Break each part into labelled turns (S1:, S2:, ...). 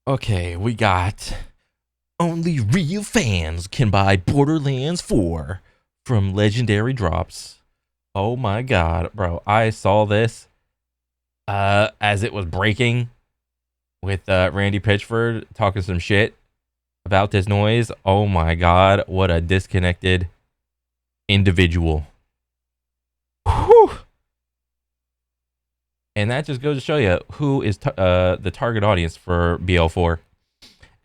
S1: Okay, we got only real fans can buy Borderlands 4 from Legendary Drops. Oh my god, bro. I saw this as it was breaking with Randy Pitchford talking some shit about this noise. Oh my god, what a disconnected individual. Whew. And that just goes to show you who is the target audience for BL4.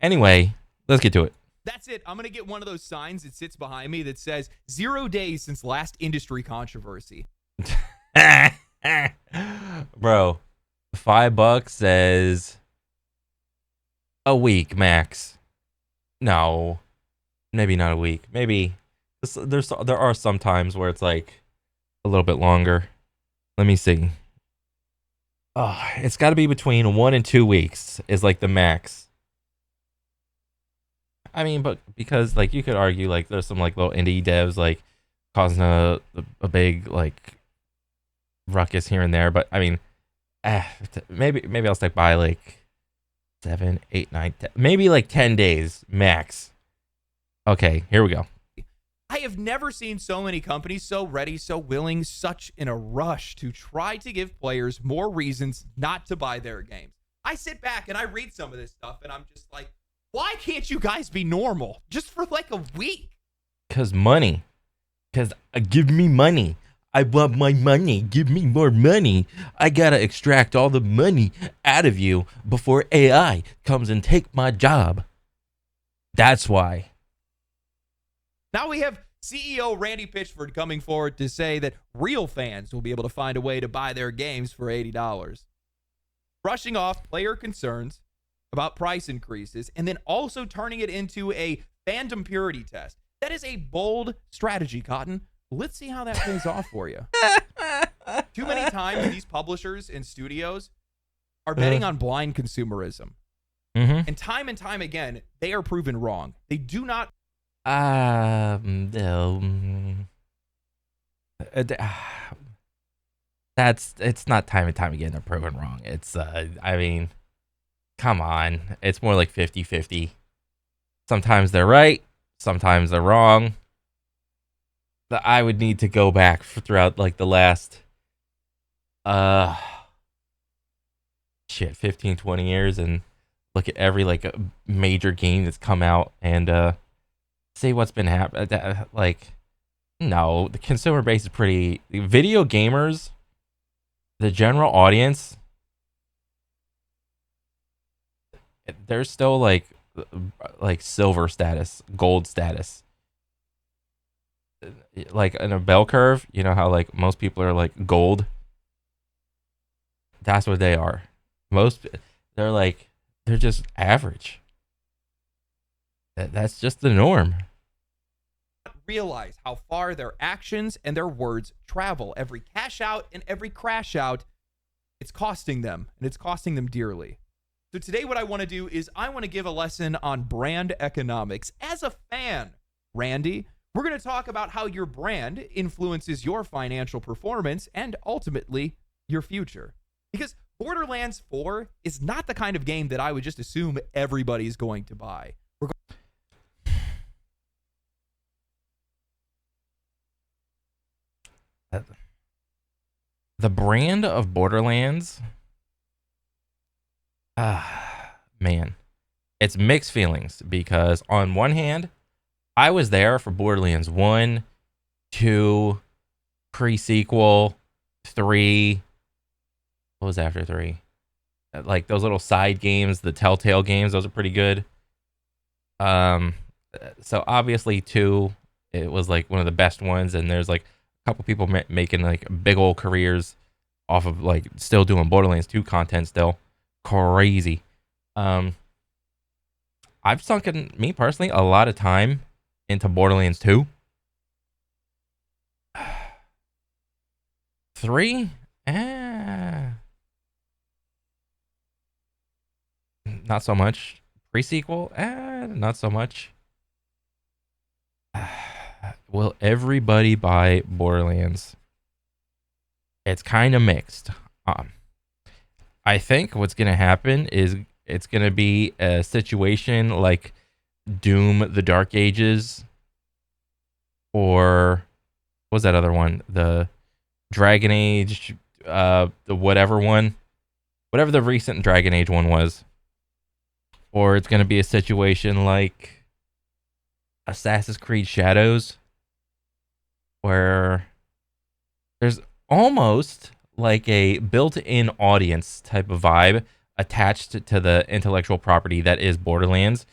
S1: Anyway, let's get to it.
S2: That's it. I'm going to get one of those signs that sits behind me that says 0 days since last industry controversy.
S1: Bro, $5 says a week max. No, maybe not a week. Maybe there are some times where it's like a little bit longer. Let me see. Oh, it's got to be between 1 and 2 weeks is like the max. I mean, but because like you could argue like there's some like little indie devs like causing a big like ruckus here and there, but I mean, maybe I'll stick by like 7, 8, 9, 10, maybe like 10 days max. Okay, here we go.
S2: I have never seen so many companies so ready, so willing, such in a rush to try to give players more reasons not to buy their games. I sit back and I read some of this stuff and I'm just like, why can't you guys be normal just for like a week?
S1: Cause money. Cause give me money. I want my money. Give me more money. I gotta extract all the money out of you before AI comes and take my job. That's why.
S2: Now we have CEO Randy Pitchford coming forward to say that real fans will be able to find a way to buy their games for $80. Brushing off player concerns about price increases and then also turning it into a fandom purity test. That is a bold strategy, Cotton. Let's see how that pays off for you. Too many times these publishers and studios are betting on blind consumerism.
S1: Mm-hmm.
S2: And time again, they are proven wrong. They do not.
S1: It's not time and time again they're proven wrong. It's I mean, come on. It's more like 50-50. Sometimes they're right, sometimes they're wrong. I would need to go back throughout like the last 15, 20 years and look at every like a major game that's come out and see what's been happening. Like, no, the consumer base is pretty. Video gamers, the general audience, they're still like silver status, gold status. Like in a bell curve, you know how like most people are like gold. That's what they are. They're just average. That's just the norm.
S2: Realize how far their actions and their words travel. Every cash out and every crash out, it's costing them, and it's costing them dearly. So today what I want to do is I want to give a lesson on brand economics. As a fan, Randy, we're going to talk about how your brand influences your financial performance and ultimately your future. Because Borderlands 4 is not the kind of game that I would just assume everybody's going to buy.
S1: The brand of Borderlands, man, it's mixed feelings because on one hand, I was there for Borderlands 1, 2, pre-sequel, 3. What was after 3? Like those little side games, the Telltale games, those are pretty good. So obviously 2, it was like one of the best ones, and there's like a couple people making like big old careers off of like still doing Borderlands 2 content still. Crazy. I've sunken, me personally, a lot of time into Borderlands 2. 3? Not so much. Pre-sequel? Not so much. Will everybody buy Borderlands? It's kind of mixed. I think what's gonna happen is it's going to be a situation like Doom the Dark Ages, or what was that other one? The Dragon Age, the whatever one. Whatever the recent Dragon Age one was. Or it's going to be a situation like Assassin's Creed Shadows, where there's almost like a built-in audience type of vibe attached to the intellectual property that is Borderlands.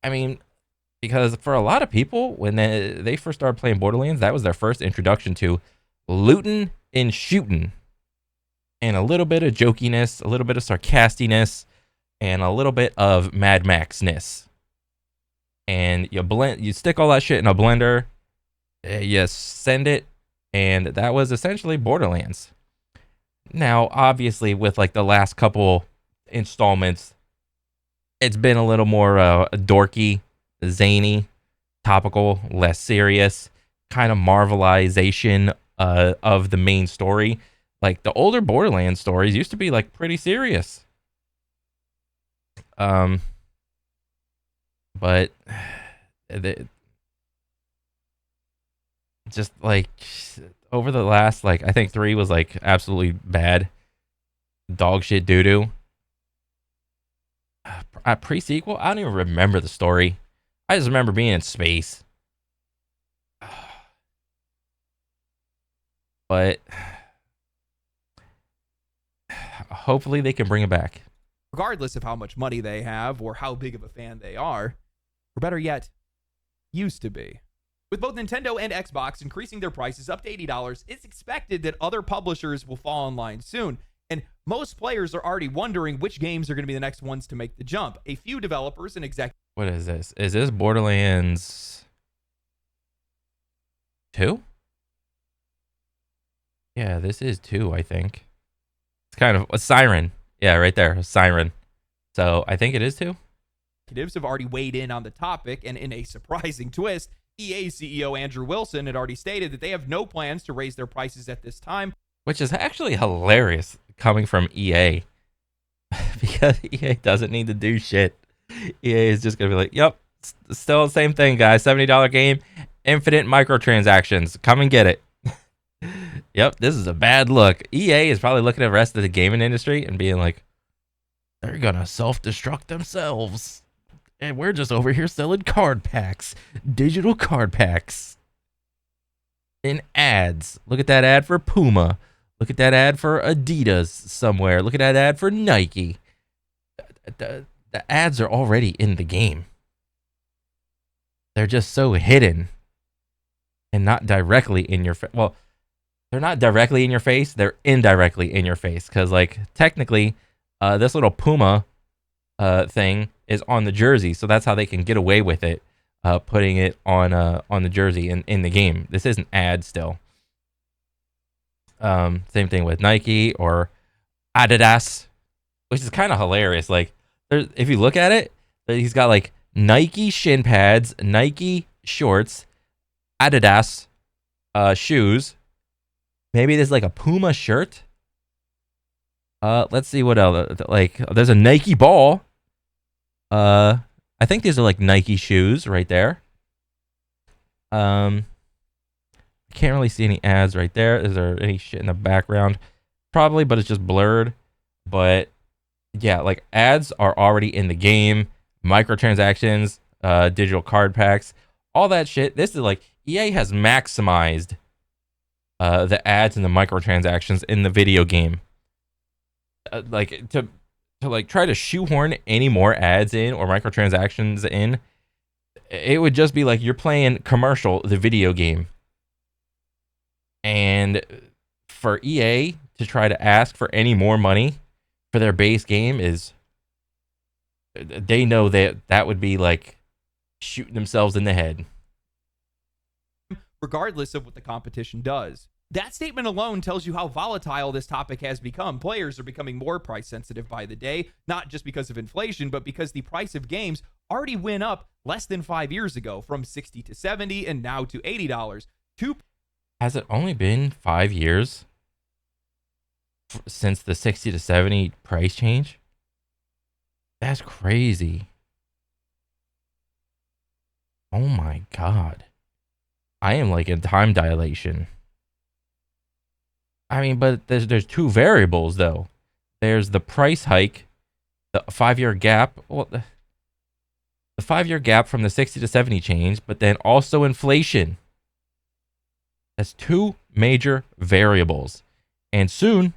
S1: I mean, because for a lot of people, when they first started playing Borderlands, that was their first introduction to looting and shooting, and a little bit of jokiness, a little bit of sarcastiness, and a little bit of Mad Max-ness. And you stick all that shit in a blender, you send it, and that was essentially Borderlands. Now, obviously, with like the last couple installments, it's been a little more dorky, zany, topical, less serious, kind of marvelization of the main story. Like the older Borderlands stories used to be like pretty serious. But just like over the last, like, I think 3 was like absolutely bad, dog shit doo doo. A pre-sequel, I don't even remember the story. I just remember being in space. But hopefully they can bring it back.
S2: Regardless of how much money they have or how big of a fan they are, or better yet, used to be. With both Nintendo and Xbox increasing their prices up to $80, it's expected that other publishers will fall in line soon. And most players are already wondering which games are going to be the next ones to make the jump. A few developers and executives.
S1: What is this? Is this Borderlands 2? Yeah, this is 2, I think. It's kind of a Siren. Yeah, right there, a Siren. So I think it is 2.
S2: Executives have already weighed in on the topic, and in a surprising twist, EA CEO Andrew Wilson had already stated that they have no plans to raise their prices at this time.
S1: Which is actually hilarious coming from EA. Because EA doesn't need to do shit. EA is just going to be like, yep, still the same thing, guys. $70 game, infinite microtransactions. Come and get it. Yep, this is a bad look. EA is probably looking at the rest of the gaming industry and being like, they're going to self-destruct themselves. And we're just over here selling card packs. Digital card packs. In ads. Look at that ad for Puma. Look at that ad for Adidas somewhere. Look at that ad for Nike. The ads are already in the game. They're just so hidden and not directly in your face. Well, they're not directly in your face. They're indirectly in your face. Because, like, technically, this little Puma thing is on the jersey. So that's how they can get away with it. Putting it on the jersey in the game. This isn't ad still. Same thing with Nike or Adidas, which is kind of hilarious. Like, if you look at it, he's got like Nike shin pads, Nike shorts, Adidas shoes. Maybe there's like a Puma shirt. Let's see what else. Like, there's a Nike ball. I think these are like Nike shoes right there. I can't really see any ads right there. Is there any shit in the background? Probably, but it's just blurred. But yeah, like ads are already in the game. Microtransactions, digital card packs, all that shit. This is like EA has maximized the ads and the microtransactions in the video game. Like to like try to shoehorn any more ads in or microtransactions in, it would just be like you're playing commercial, the video game. And for EA to try to ask for any more money for their base game is, they know that that would be like shooting themselves in the head.
S2: Regardless of what the competition does. That statement alone tells you how volatile this topic has become. Players are becoming more price sensitive by the day, not just because of inflation, but because the price of games already went up less than 5 years ago, from $60 to $70 and now to $80.
S1: Has it only been 5 years since the 60 to 70 price change? That's crazy. Oh my God. I am like in time dilation. I mean, but there's two variables though. There's the price hike, the 5-year gap. Well, the 5-year gap from the 60 to 70 change, but then also inflation. That's two major variables. And soon,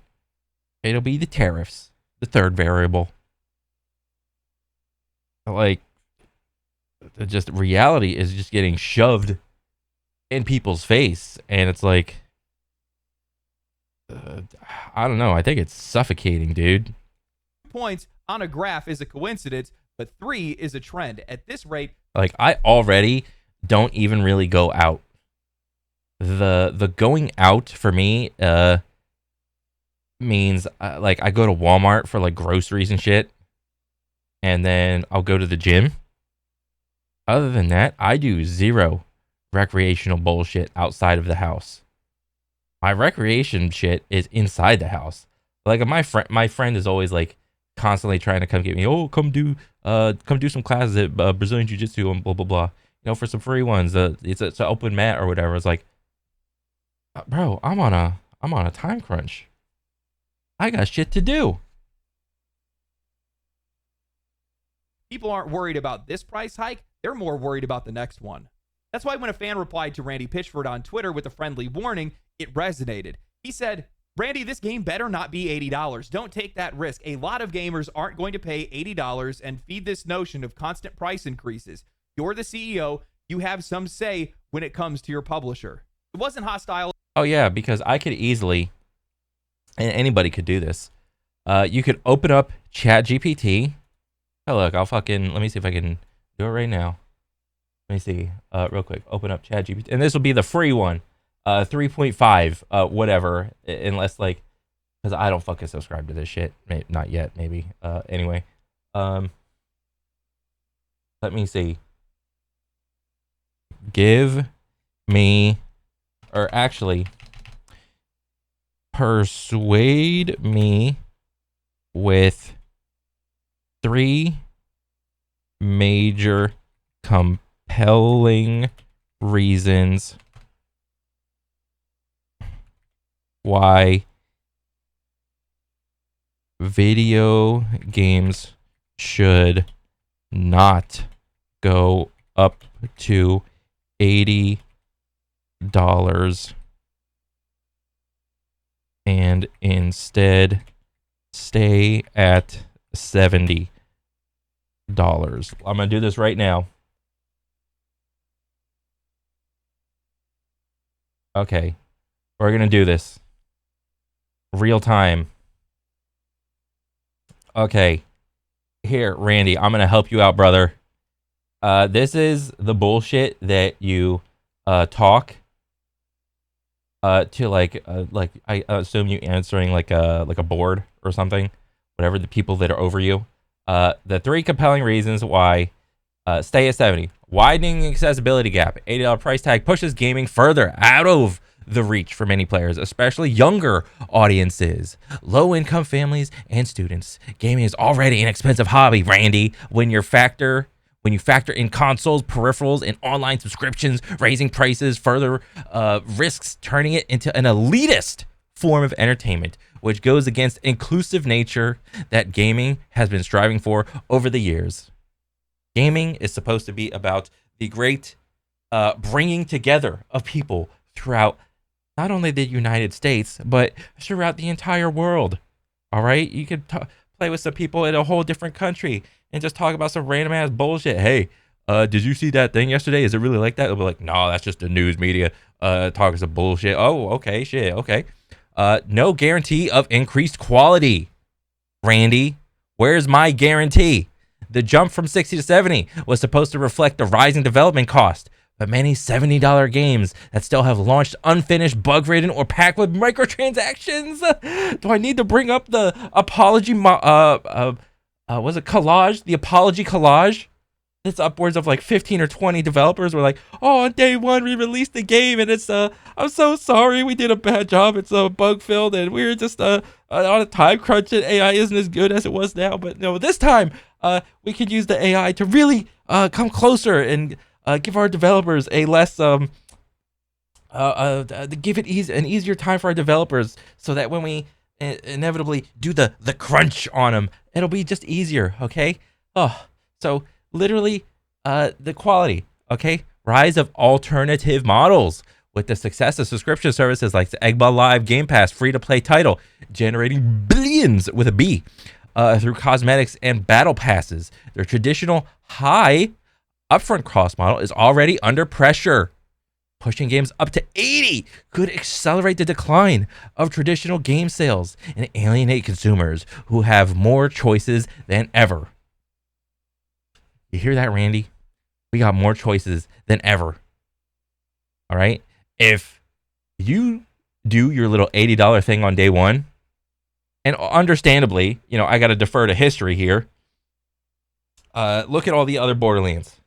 S1: it'll be the tariffs, the third variable. Like, just reality is just getting shoved in people's face. And it's like, I don't know. I think it's suffocating, dude.
S2: Points on a graph is a coincidence, but 3 is a trend. At this rate,
S1: like, I already don't even really go out. The going out for me means like I go to Walmart for like groceries and shit, and then I'll go to the gym. Other than that, I do zero recreational bullshit outside of the house. My recreation shit is inside the house. Like my friend is always like constantly trying to come get me. Oh, come do some classes at Brazilian Jiu Jitsu and blah blah blah. You know, for some free ones. It's an open mat or whatever. It's like, bro, I'm on a time crunch. I got shit to do.
S2: people aren't worried about this price hike. They're more worried about the next one. That's why when a fan replied to Randy Pitchford on Twitter with a friendly warning, it resonated. He said, Randy, this game better not be $80. Don't take that risk. A lot of gamers aren't going to pay $80 and feed this notion of constant price increases. You're the CEO. You have some say when it comes to your publisher. It wasn't hostile.
S1: Oh, yeah, because I could easily, and anybody could do this. You could open up ChatGPT. Oh, look, let me see if I can do it right now. Let me see, real quick. Open up ChatGPT. And this will be the free one. 3.5, whatever, unless like, because I don't fucking subscribe to this shit. Not yet, maybe. Anyway, let me see. Give me, or actually, persuade me with 3 major compelling reasons why video games should not go up to $80 and instead stay at $70. I'm gonna do this right now. Okay, we're gonna do this real time. Okay, here, Randy, I'm gonna help you out, brother. This is the bullshit that you talk to like I assume you answering like a board or something, whatever, the people that are over you. The 3 compelling reasons why stay at 70. Widening accessibility gap. $80 price tag pushes gaming further out of the reach for many players, especially younger audiences, low-income families, and students. Gaming is already an expensive hobby, Randy. When you factor in consoles, peripherals, and online subscriptions, raising prices further risks turning it into an elitist form of entertainment, which goes against inclusive nature that gaming has been striving for over the years. Gaming is supposed to be about the great bringing together of people throughout not only the United States, but throughout the entire world. All right? You could play with some people in a whole different country and just talk about some random ass bullshit. Hey, did you see that thing yesterday? Is it really like that? They'll be like, no, that's just the news media talking some bullshit. Oh, okay, shit, okay. No guarantee of increased quality. Randy, where's my guarantee? The jump from 60 to 70 was supposed to reflect the rising development cost, but many $70 games that still have launched unfinished, bug-ridden, or packed with microtransactions. Do I need to bring up the apology was it collage? The apology collage? It's upwards of like 15 or 20 developers were like, oh, on day 1 we released the game and it's I'm so sorry, we did a bad job, it's bug filled and we were just on a time crunch and AI isn't as good as it was now, but no, this time we could use the AI to really come closer and give our developers a less give it an easier time for our developers, so that when we inevitably do the crunch on them, it'll be just easier. Okay. Oh, so literally, the quality. Okay, rise of alternative models. With the success of subscription services like the Eggball Live Game Pass free-to-play title, generating billions with a B through cosmetics and battle passes, their traditional high upfront cost model is already under pressure. Pushing games up to 80 could accelerate the decline of traditional game sales and alienate consumers who have more choices than ever. You hear that, Randy? We got more choices than ever. All right? If you do your little $80 thing on day one, and understandably, I got to defer to history here. Look at all the other Borderlands.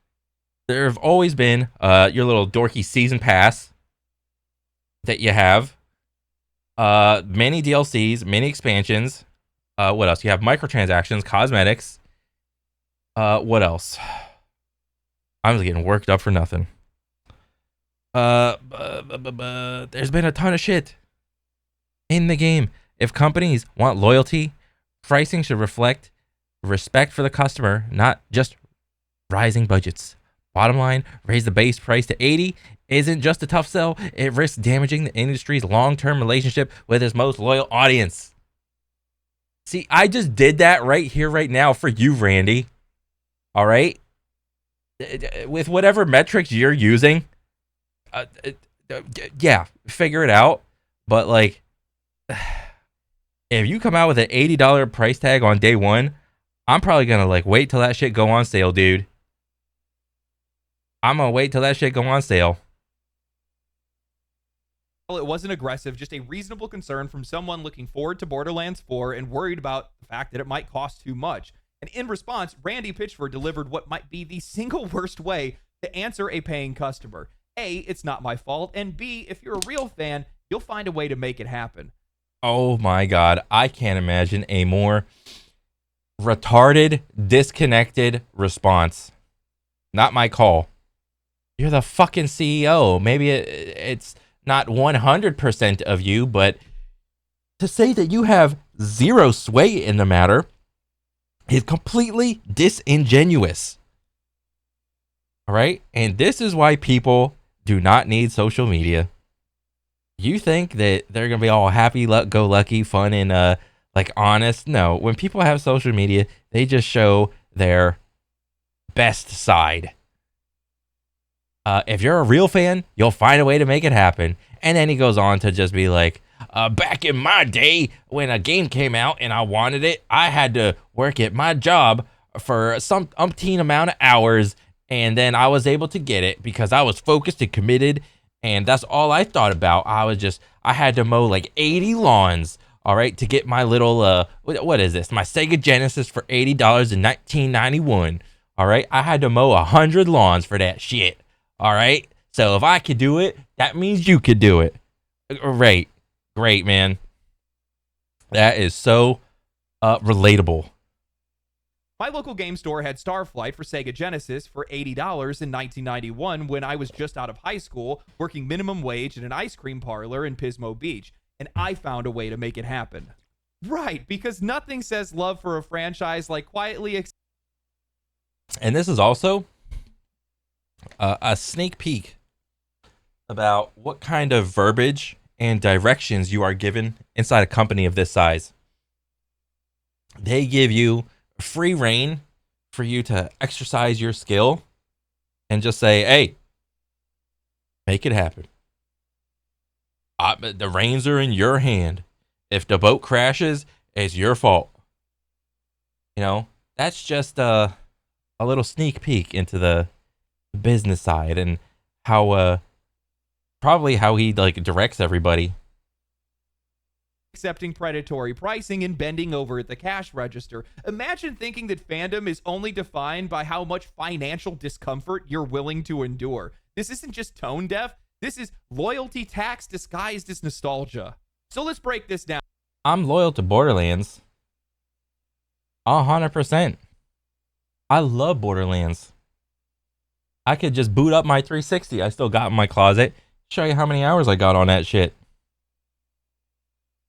S1: There have always been your little dorky season pass that you have. Many DLCs, many expansions. What else? You have microtransactions, cosmetics. What else? I'm just getting worked up for nothing. There's been a ton of shit in the game. If companies want loyalty, pricing should reflect respect for the customer, not just rising budgets. Bottom line, raise the base price to 80 isn't just a tough sell. It risks damaging the industry's long-term relationship with its most loyal audience. See, I just did that right here, right now for you, Randy. All right? With whatever metrics you're using, yeah, figure it out. But like, if you come out with an $80 price tag on day one, I'm probably gonna wait till that shit go on sale, dude. I'm gonna wait till that shit go on sale.
S2: Well, it wasn't aggressive, just a reasonable concern from someone looking forward to Borderlands 4 and worried about the fact that it might cost too much. And in response, Randy Pitchford delivered what might be the single worst way to answer a paying customer. A, it's not my fault, and B, if you're a real fan, you'll find a way to make it happen.
S1: Oh my God, I can't imagine a more retarded, disconnected response. Not my call. You're the fucking CEO. Maybe it's not 100% of you, but to say that you have zero sway in the matter is completely disingenuous. All right? And this is why people do not need social media. You think that they're going to be all happy, go lucky, fun, and honest? No. When people have social media, they just show their best side. If you're a real fan, you'll find a way to make it happen. And then he goes on to just be like, back in my day, when a game came out and I wanted it, I had to work at my job for some umpteen amount of hours, and then I was able to get it because I was focused and committed, and that's all I thought about. I had to mow 80 lawns, all right, to get my little, what is this? My Sega Genesis for $80 in 1991, all right? I had to mow 100 lawns for that shit. All right. So if I could do it, that means you could do it. Great. Great, man. That is so relatable.
S2: My local game store had Starflight for Sega Genesis for $80 in 1991 when I was just out of high school, working minimum wage in an ice cream parlor in Pismo Beach. And I found a way to make it happen. Right, because nothing says love for a franchise like quietly...
S1: And this is also a sneak peek about what kind of verbiage and directions you are given inside a company of this size. They give you free reign for you to exercise your skill and just say, hey, make it happen. The reins are in your hand. If the boat crashes, it's your fault. That's just a little sneak peek into the business side and how probably how he directs everybody.
S2: Accepting predatory pricing and bending over at the cash register. Imagine thinking that fandom is only defined by how much financial discomfort you're willing to endure. This isn't just tone deaf. This is loyalty tax disguised as nostalgia. So let's break this down.
S1: I'm loyal to Borderlands. 100%. I love Borderlands. I could just boot up my 360. I still got in my closet. Show you how many hours I got on that shit.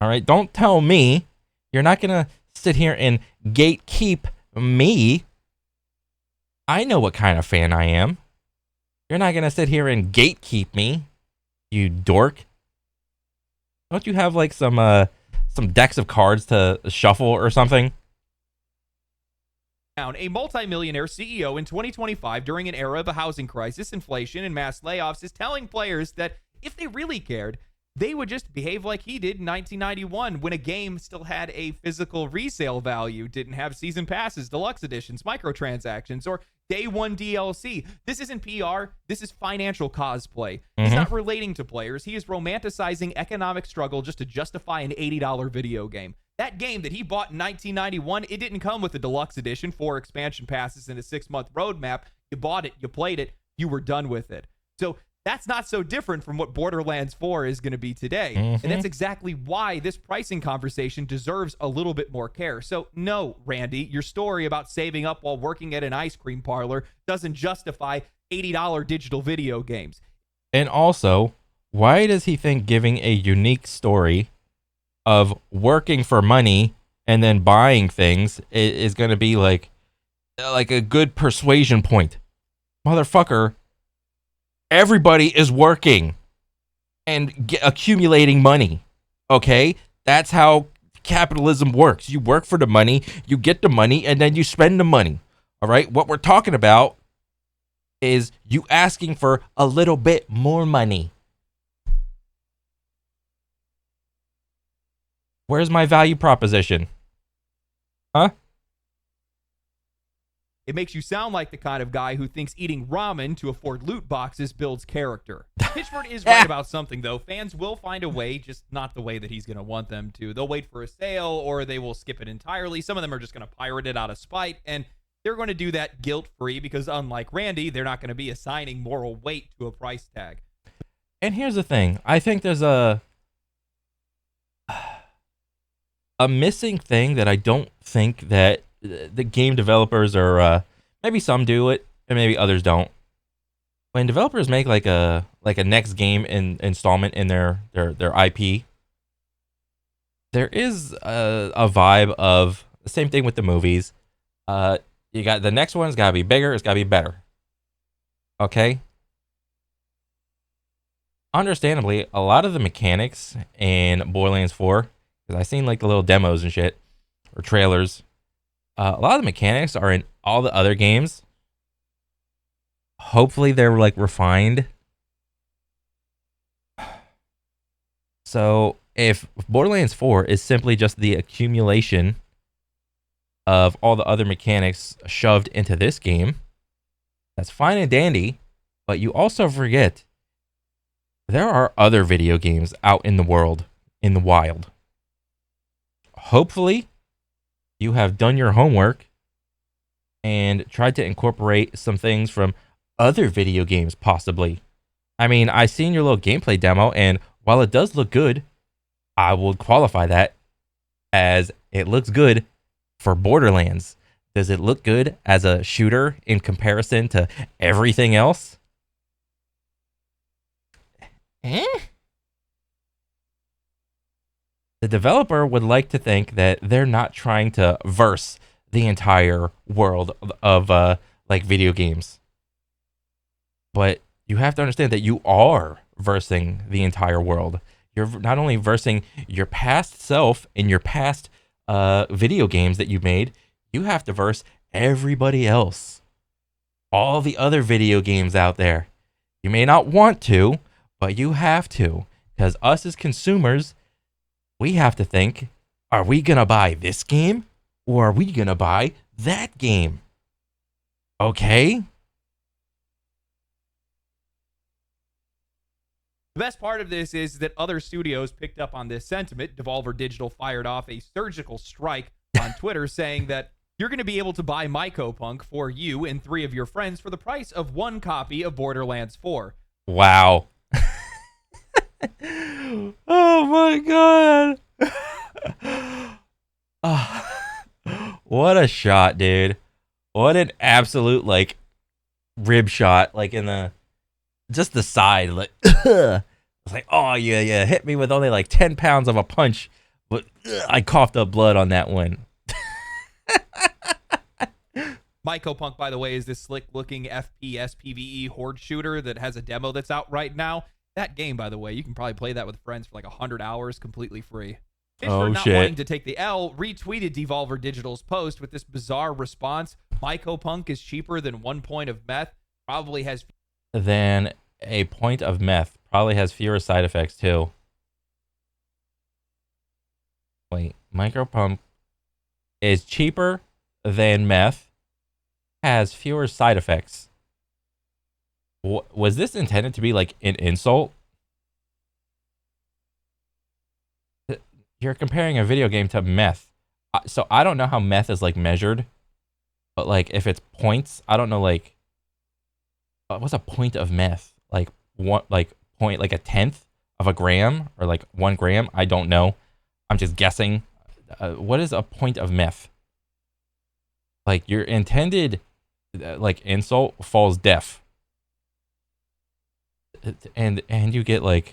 S1: All right, don't tell me you're not gonna sit here and gatekeep me. I know what kind of fan I am. You're not gonna sit here and gatekeep me, you dork. Don't you have like some decks of cards to shuffle or something?
S2: A multimillionaire CEO in 2025 during an era of a housing crisis, inflation, and mass layoffs is telling players that if they really cared, they would just behave like he did in 1991 when a game still had a physical resale value, didn't have season passes, deluxe editions, microtransactions, or day one DLC. This isn't PR. This is financial cosplay. He's not relating to players. He is romanticizing economic struggle just to justify an $80 video game. That game that he bought in 1991, it didn't come with a deluxe edition, 4 expansion passes, and a 6-month roadmap. You bought it, you played it, you were done with it. So that's not so different from what Borderlands 4 is going to be today. And that's exactly why this pricing conversation deserves a little bit more care. So no, Randy, your story about saving up while working at an ice cream parlor doesn't justify $80 digital video games.
S1: And also, why does he think giving a unique story of working for money and then buying things is going to be like a good persuasion point? Motherfucker, everybody is working and accumulating money. Okay? That's how capitalism works. You work for the money, you get the money, and then you spend the money. All right? What we're talking about is you asking for a little bit more money. Where's my value proposition? Huh?
S2: It makes you sound like the kind of guy who thinks eating ramen to afford loot boxes builds character. Pitchford is right about something, though. Fans will find a way, just not the way that he's going to want them to. They'll wait for a sale, or they will skip it entirely. Some of them are just going to pirate it out of spite, and they're going to do that guilt-free because, unlike Randy, they're not going to be assigning moral weight to a price tag.
S1: And here's the thing. I think there's a missing thing that I don't think that the game developers are maybe some do it and maybe others don't. When developers make like a next game installment in their IP, there is a vibe of the same thing with the movies. You got the next one's got to be bigger, it's got to be better. Okay? Understandably, a lot of the mechanics in Borderlands 4, because I've seen like the little demos and shit, or trailers. A lot of the mechanics are in all the other games. Hopefully they're like refined. So if Borderlands 4 is simply just the accumulation of all the other mechanics shoved into this game, that's fine and dandy, but you also forget there are other video games out in the world, in the wild. Hopefully, you have done your homework and tried to incorporate some things from other video games, possibly. I mean, I seen your little gameplay demo, and while it does look good, I would qualify that as it looks good for Borderlands. Does it look good as a shooter in comparison to everything else? The developer would like to think that they're not trying to verse the entire world of like video games. But you have to understand that you are versing the entire world. You're not only versing your past self in your past video games that you made, you have to verse everybody else. All the other video games out there. You may not want to, but you have to. Because us as consumers, we have to think, are we going to buy this game or are we going to buy that game? Okay?
S2: The best part of this is that other studios picked up on this sentiment. Devolver Digital fired off a surgical strike on Twitter saying that you're going to be able to buy Mycopunk for you and 3 of your friends for the price of 1 copy of Borderlands 4.
S1: Wow. Oh my god. What a shot, dude. What an absolute like rib shot, like in the just the side, like it's like, oh yeah, hit me with only like 10 pounds of a punch, but I coughed up blood on that one.
S2: Myco Punk, by the way, is this slick-looking FPS PvE horde shooter that has a demo that's out right now. That game, by the way, you can probably play that with friends for like 100 hours completely free.
S1: Oh,
S2: not
S1: shit.
S2: wanting to take the L, retweeted Devolver Digital's post with this bizarre response. Myco Punk is cheaper than 1 point of meth, probably has...
S1: Then a point of meth probably has fewer side effects too. Wait, micropump is cheaper than meth, has fewer side effects. Was this intended to be like an insult? You're comparing a video game to meth. So I don't know how meth is like measured, but like if it's points, I don't know like what's a point of meth? Like one like point like a tenth of a gram or like 1 gram? I don't know. I'm just guessing. What is a point of meth? Like your intended like insult falls deaf, and you get like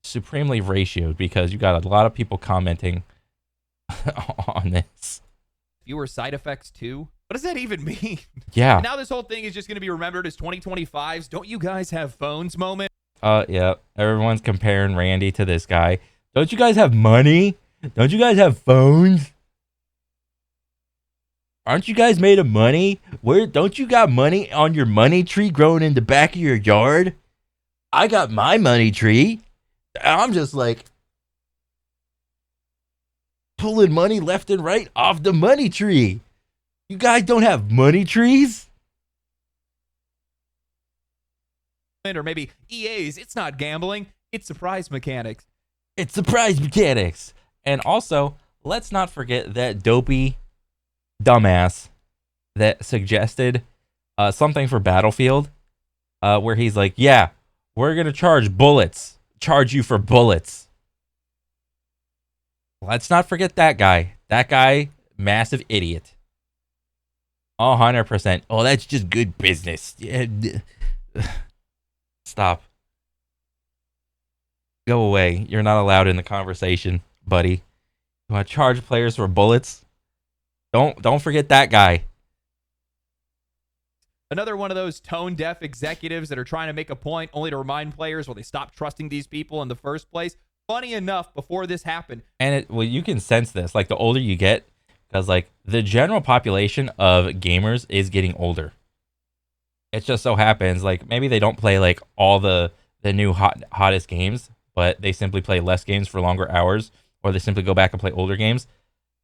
S1: supremely ratioed because you got a lot of people commenting on this.
S2: Fewer side effects too? What does that even mean?
S1: Yeah.
S2: And now this whole thing is just going to be remembered as 2025's "Don't you guys have phones" moment.
S1: Yeah. Everyone's comparing Randy to this guy. Don't you guys have money? Don't you guys have phones? Aren't you guys made of money? Where don't you got money on your money tree growing in the back of your yard? I got my money tree. I'm just like pulling money left and right off the money tree. You guys don't have money trees?
S2: Or maybe EA's "It's not gambling, it's surprise mechanics."
S1: It's surprise mechanics. And also, let's not forget that dopey dumbass that suggested something for Battlefield where he's like, yeah, we're going to charge you for bullets. Let's not forget that guy. That guy, massive idiot. 100%. Oh, that's just good business. Yeah. Stop. Go away. You're not allowed in the conversation, buddy. You want to charge players for bullets? Don't forget that guy.
S2: Another one of those tone-deaf executives that are trying to make a point only to remind players they stop trusting these people in the first place. Funny enough, before this happened.
S1: And you can sense this, like the older you get, because like the general population of gamers is getting older. It just so happens like maybe they don't play like all the new hottest games, but they simply play less games for longer hours, or they simply go back and play older games.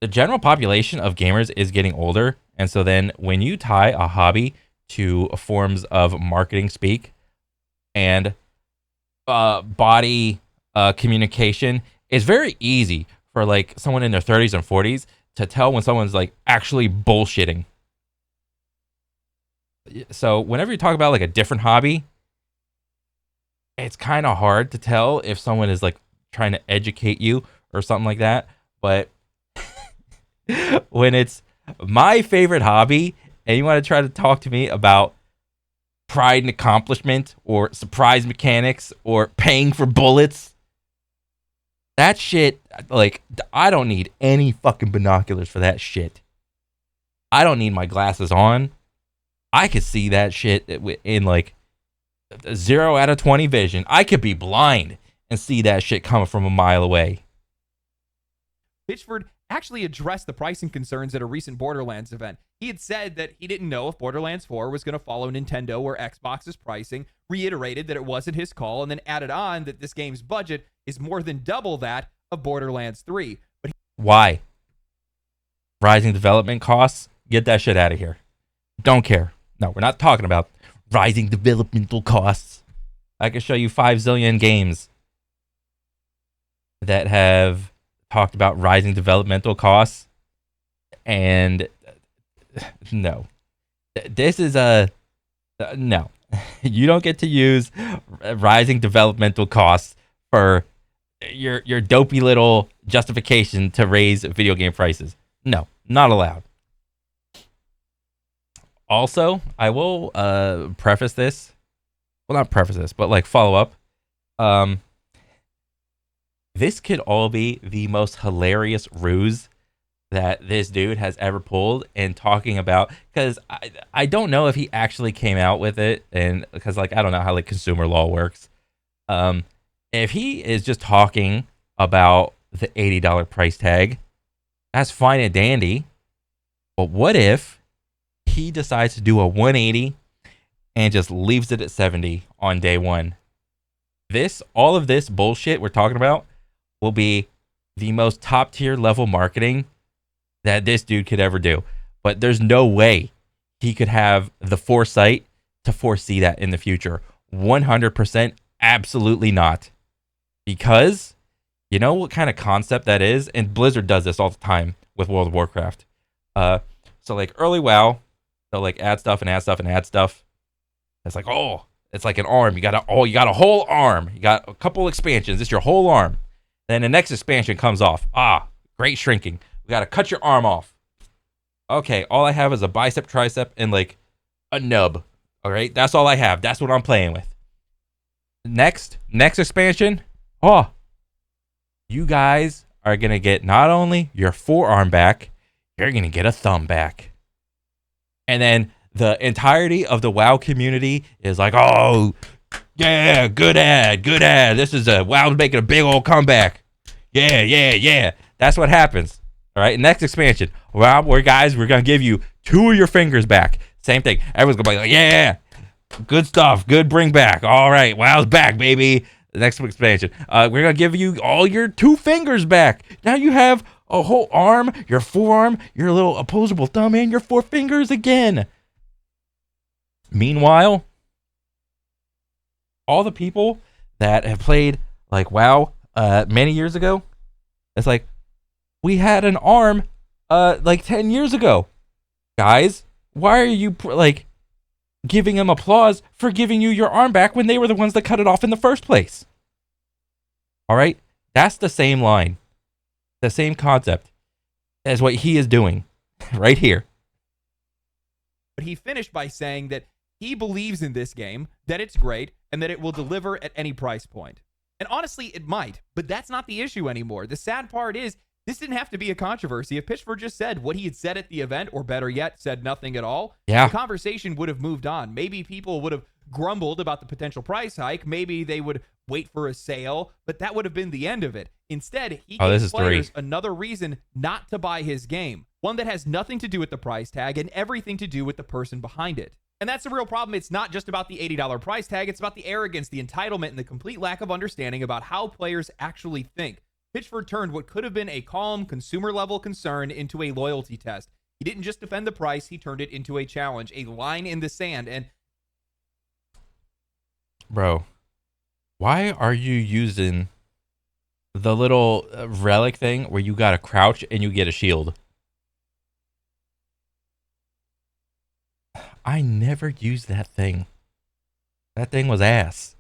S1: The general population of gamers is getting older, and so then when you tie a hobby to forms of marketing speak and body communication, it's very easy for like someone in their 30s and 40s to tell when someone's like actually bullshitting. So whenever you talk about like a different hobby, it's kind of hard to tell if someone is like trying to educate you or something like that. But when it's my favorite hobby and you want to try to talk to me about pride and accomplishment or surprise mechanics or paying for bullets, that shit, like, I don't need any fucking binoculars for that shit. I don't need my glasses on. I could see that shit in like 0 out of 20 vision. I could be blind and see that shit coming from a mile away.
S2: Pitchford actually addressed the pricing concerns at a recent Borderlands event. He had said that he didn't know if Borderlands 4 was going to follow Nintendo or Xbox's pricing, reiterated that it wasn't his call, and then added on that this game's budget is more than double that of Borderlands 3. But
S1: why? Rising development costs? Get that shit out of here. Don't care. No, we're not talking about rising developmental costs. I can show you 5 zillion games that have talked about rising developmental costs, and no, this is no. You don't get to use rising developmental costs for your dopey little justification to raise video game prices. No, not allowed. Also, I will preface this. Well, not preface this, but like follow up. Um, this could all be the most hilarious ruse that this dude has ever pulled and talking about, because I don't know if he actually came out with it, and because like I don't know how like consumer law works. Um, if he is just talking about the $80 price tag, that's fine and dandy. But what if he decides to do a 180 and just leaves it at 70 on day one? All of this bullshit we're talking about will be the most top tier level marketing that this dude could ever do. But there's no way he could have the foresight to foresee that in the future. 100% absolutely not. Because you know what kind of concept that is? And Blizzard does this all the time with World of Warcraft. So like early WoW, they'll like add stuff and add stuff and add stuff. It's like, oh, it's like an arm. You got a whole arm. You got a couple expansions. It's your whole arm. Then the next expansion comes off. Ah, great shrinking. We got to cut your arm off. Okay, all I have is a bicep, tricep, and like a nub. All right, that's all I have. That's what I'm playing with. Next expansion. Oh, you guys are going to get not only your forearm back, you're going to get a thumb back. And then the entirety of the WoW community is like, oh, yeah, good ad. This is WoW's making a big old comeback. Yeah. That's what happens. All right, next expansion. Well, we're going to give you 2 of your fingers back. Same thing. Everyone's going to be like, yeah, good stuff. Good bring back. All right, WoW's back, baby. The next expansion. We're going to give you all your 2 fingers back. Now you have a whole arm, your forearm, your little opposable thumb, and your 4 fingers again. Meanwhile, all the people that have played like WoW many years ago, it's like, we had an arm like 10 years ago. Guys, why are you like giving them applause for giving you your arm back when they were the ones that cut it off in the first place? All right? That's the same line. The same concept as what he is doing right here.
S2: But he finished by saying that he believes in this game, that it's great, and that it will deliver at any price point. And honestly, it might, but that's not the issue anymore. The sad part is, this didn't have to be a controversy. If Pitchford just said what he had said at the event, or better yet, said nothing at all,
S1: yeah,
S2: the conversation would have moved on. Maybe people would have grumbled about the potential price hike. Maybe they would wait for a sale, but that would have been the end of it. Instead, he gave players another reason not to buy his game, one that has nothing to do with the price tag and everything to do with the person behind it. And that's the real problem. It's not just about the $80 price tag. It's about the arrogance, the entitlement, and the complete lack of understanding about how players actually think. Pitchford turned what could have been a calm, consumer-level concern into a loyalty test. He didn't just defend the price. He turned it into a challenge, a line in the sand. And
S1: bro, why are you using the little relic thing where you got to crouch and you get a shield? I never used that thing. That thing was ass.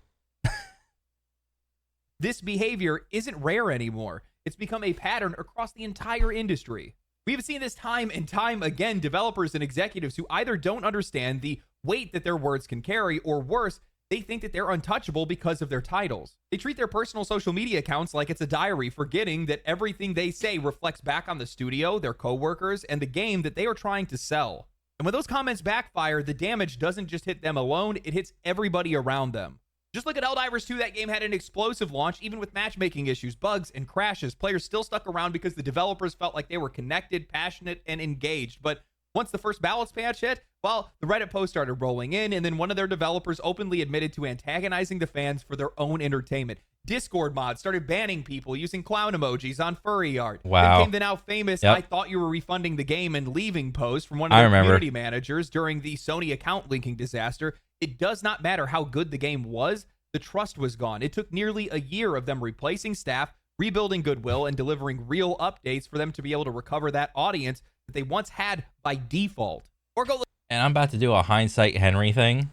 S2: This behavior isn't rare anymore. It's become a pattern across the entire industry. We've seen this time and time again, developers and executives who either don't understand the weight that their words can carry, or worse, they think that they're untouchable because of their titles. They treat their personal social media accounts like it's a diary, forgetting that everything they say reflects back on the studio, their coworkers, and the game that they are trying to sell. And when those comments backfire, the damage doesn't just hit them alone, it hits everybody around them. Just look at Helldivers 2, that game had an explosive launch, even with matchmaking issues, bugs, and crashes. Players still stuck around because the developers felt like they were connected, passionate, and engaged. But once the first balance patch hit, well, the Reddit post started rolling in, and then one of their developers openly admitted to antagonizing the fans for their own entertainment. Discord mods started banning people using clown emojis on furry art.
S1: Wow.
S2: Then came the now famous, I thought you were refunding the game and leaving post from one of their community managers during the Sony account linking disaster. It does not matter how good the game was, the trust was gone. It took nearly a year of them replacing staff, rebuilding goodwill, and delivering real updates for them to be able to recover that audience that they once had by default. Or go look.
S1: And I'm about to do a hindsight Henry thing.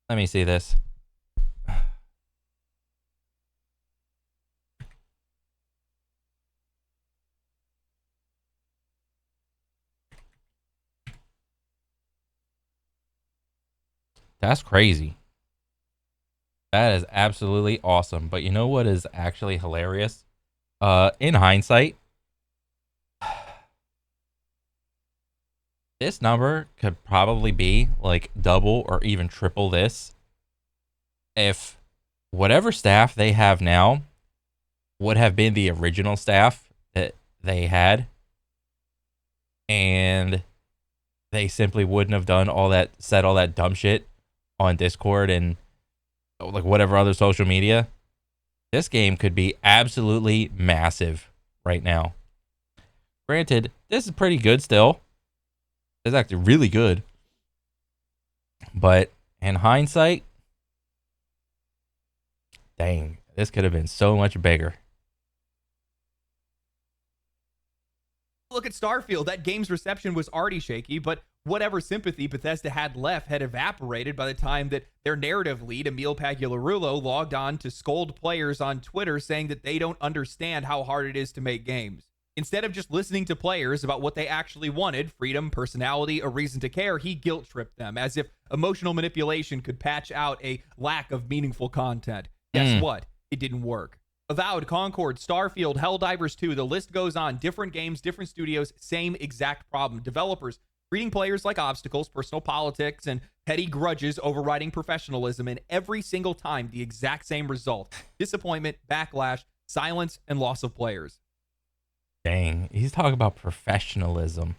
S1: Let me see this. That's crazy. That is absolutely awesome. But you know what is actually hilarious? In hindsight, this number could probably be like double or even triple this if whatever staff they have now would have been the original staff that they had, and they simply wouldn't have done said all that dumb shit on Discord and like whatever other social media. This game could be absolutely massive right now. Granted, this is pretty good still. It's actually really good. But in hindsight, dang, this could have been so much bigger.
S2: Look at Starfield. That game's reception was already shaky, but whatever sympathy Bethesda had left had evaporated by the time that their narrative lead, Emil Pagliarulo, logged on to scold players on Twitter saying that they don't understand how hard it is to make games. Instead of just listening to players about what they actually wanted, freedom, personality, a reason to care, he guilt-tripped them as if emotional manipulation could patch out a lack of meaningful content. Guess what? It didn't work. Avowed, Concord, Starfield, Helldivers 2, the list goes on. Different games, different studios, same exact problem. Developers treating players like obstacles, personal politics, and petty grudges overriding professionalism, and every single time the exact same result. Disappointment, backlash, silence, and loss of players.
S1: Dang, he's talking about professionalism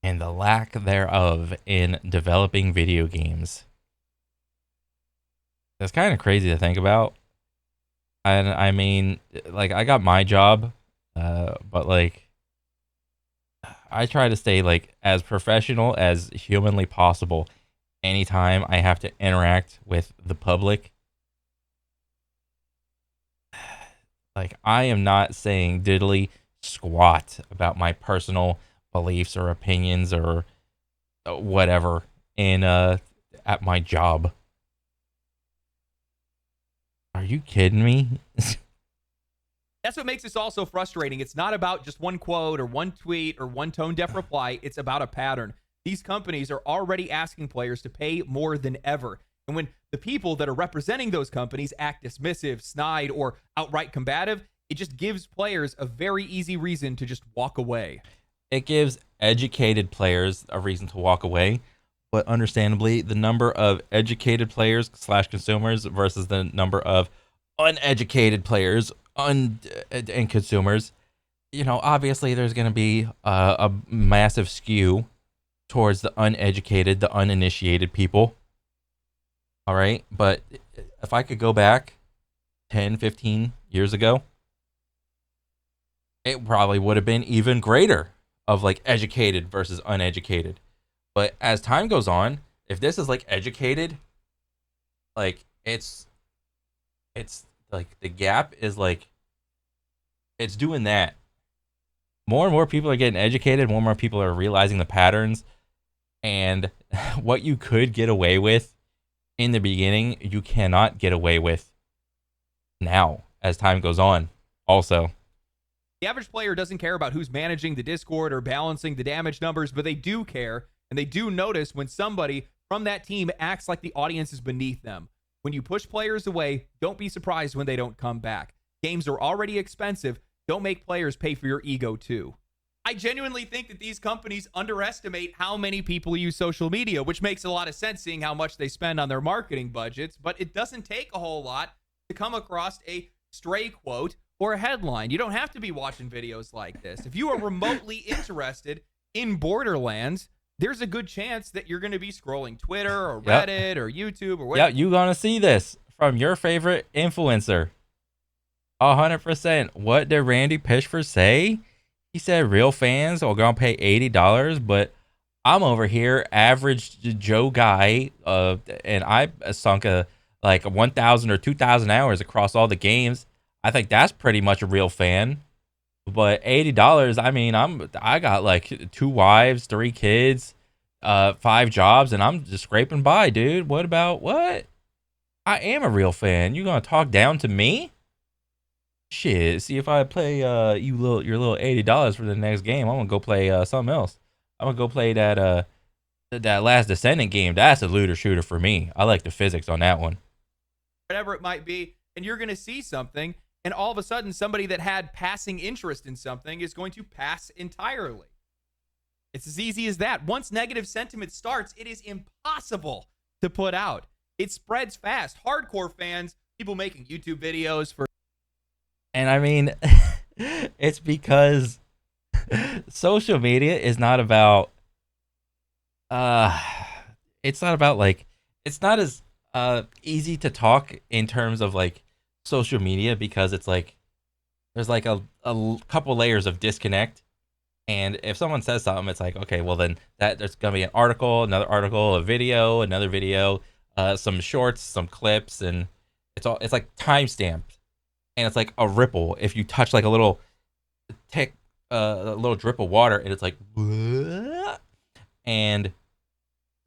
S1: and the lack thereof in developing video games. That's kind of crazy to think about. And I mean, like, I got my job, but like, I try to stay like as professional as humanly possible anytime I have to interact with the public. Like, I am not saying diddly squat about my personal beliefs or opinions or whatever in at my job. Are you kidding me?
S2: That's what makes this all so frustrating. It's not about just one quote or one tweet or one tone-deaf reply. It's about a pattern. These companies are already asking players to pay more than ever. And when the people that are representing those companies act dismissive, snide, or outright combative, it just gives players a very easy reason to just walk away.
S1: It gives educated players a reason to walk away, but understandably, the number of educated players / consumers versus the number of uneducated players and consumers, you know, obviously there's going to be a massive skew towards the uneducated, the uninitiated people. All right. But if I could go back 10, 15 years ago, it probably would have been even greater of like educated versus uneducated. But as time goes on, if this is like educated, like it's like the gap is like, it's doing that. More and more people are getting educated, more and more people are realizing the patterns, and what you could get away with in the beginning, you cannot get away with now as time goes on. Also,
S2: the average player doesn't care about who's managing the Discord or balancing the damage numbers, but they do care, and they do notice when somebody from that team acts like the audience is beneath them. When you push players away, don't be surprised when they don't come back. Games are already expensive. Don't make players pay for your ego too. I genuinely think that these companies underestimate how many people use social media, which makes a lot of sense seeing how much they spend on their marketing budgets, but it doesn't take a whole lot to come across a stray quote or a headline. You don't have to be watching videos like this. If you are remotely interested in Borderlands, there's a good chance that you're going to be scrolling Twitter or Reddit or YouTube or whatever.
S1: Yeah, you're going to see this from your favorite influencer. 100%. What did Randy Pitchford say? He said real fans are going to pay $80, but I'm over here, average Joe guy, and I sunk like 1,000 or 2,000 hours across all the games. I think that's pretty much a real fan. But $80, I mean, I got like 2 wives, 3 kids, 5 jobs, and I'm just scraping by, dude. What about what? I am a real fan. You gonna talk down to me? Shit. See, if I play your little $80 for the next game, I'm gonna go play something else. I'm gonna go play that That last Descendant game, that's a looter shooter for me. I like the physics on that one.
S2: Whatever it might be, and you're going to see something, and all of a sudden, somebody that had passing interest in something is going to pass entirely. It's as easy as that. Once negative sentiment starts, it is impossible to put out. It spreads fast. Hardcore fans, people making YouTube videos for.
S1: And I mean, it's because social media is not about uh it's not about like it's not as easy to talk in terms of like social media because it's like there's like a couple layers of disconnect. And if someone says something, it's like, okay, well then that there's gonna be an article, another article, a video, another video, some shorts, some clips, and it's like time stamped, and it's like a ripple. If you touch like a little tick, a little drip of water, and it's like, and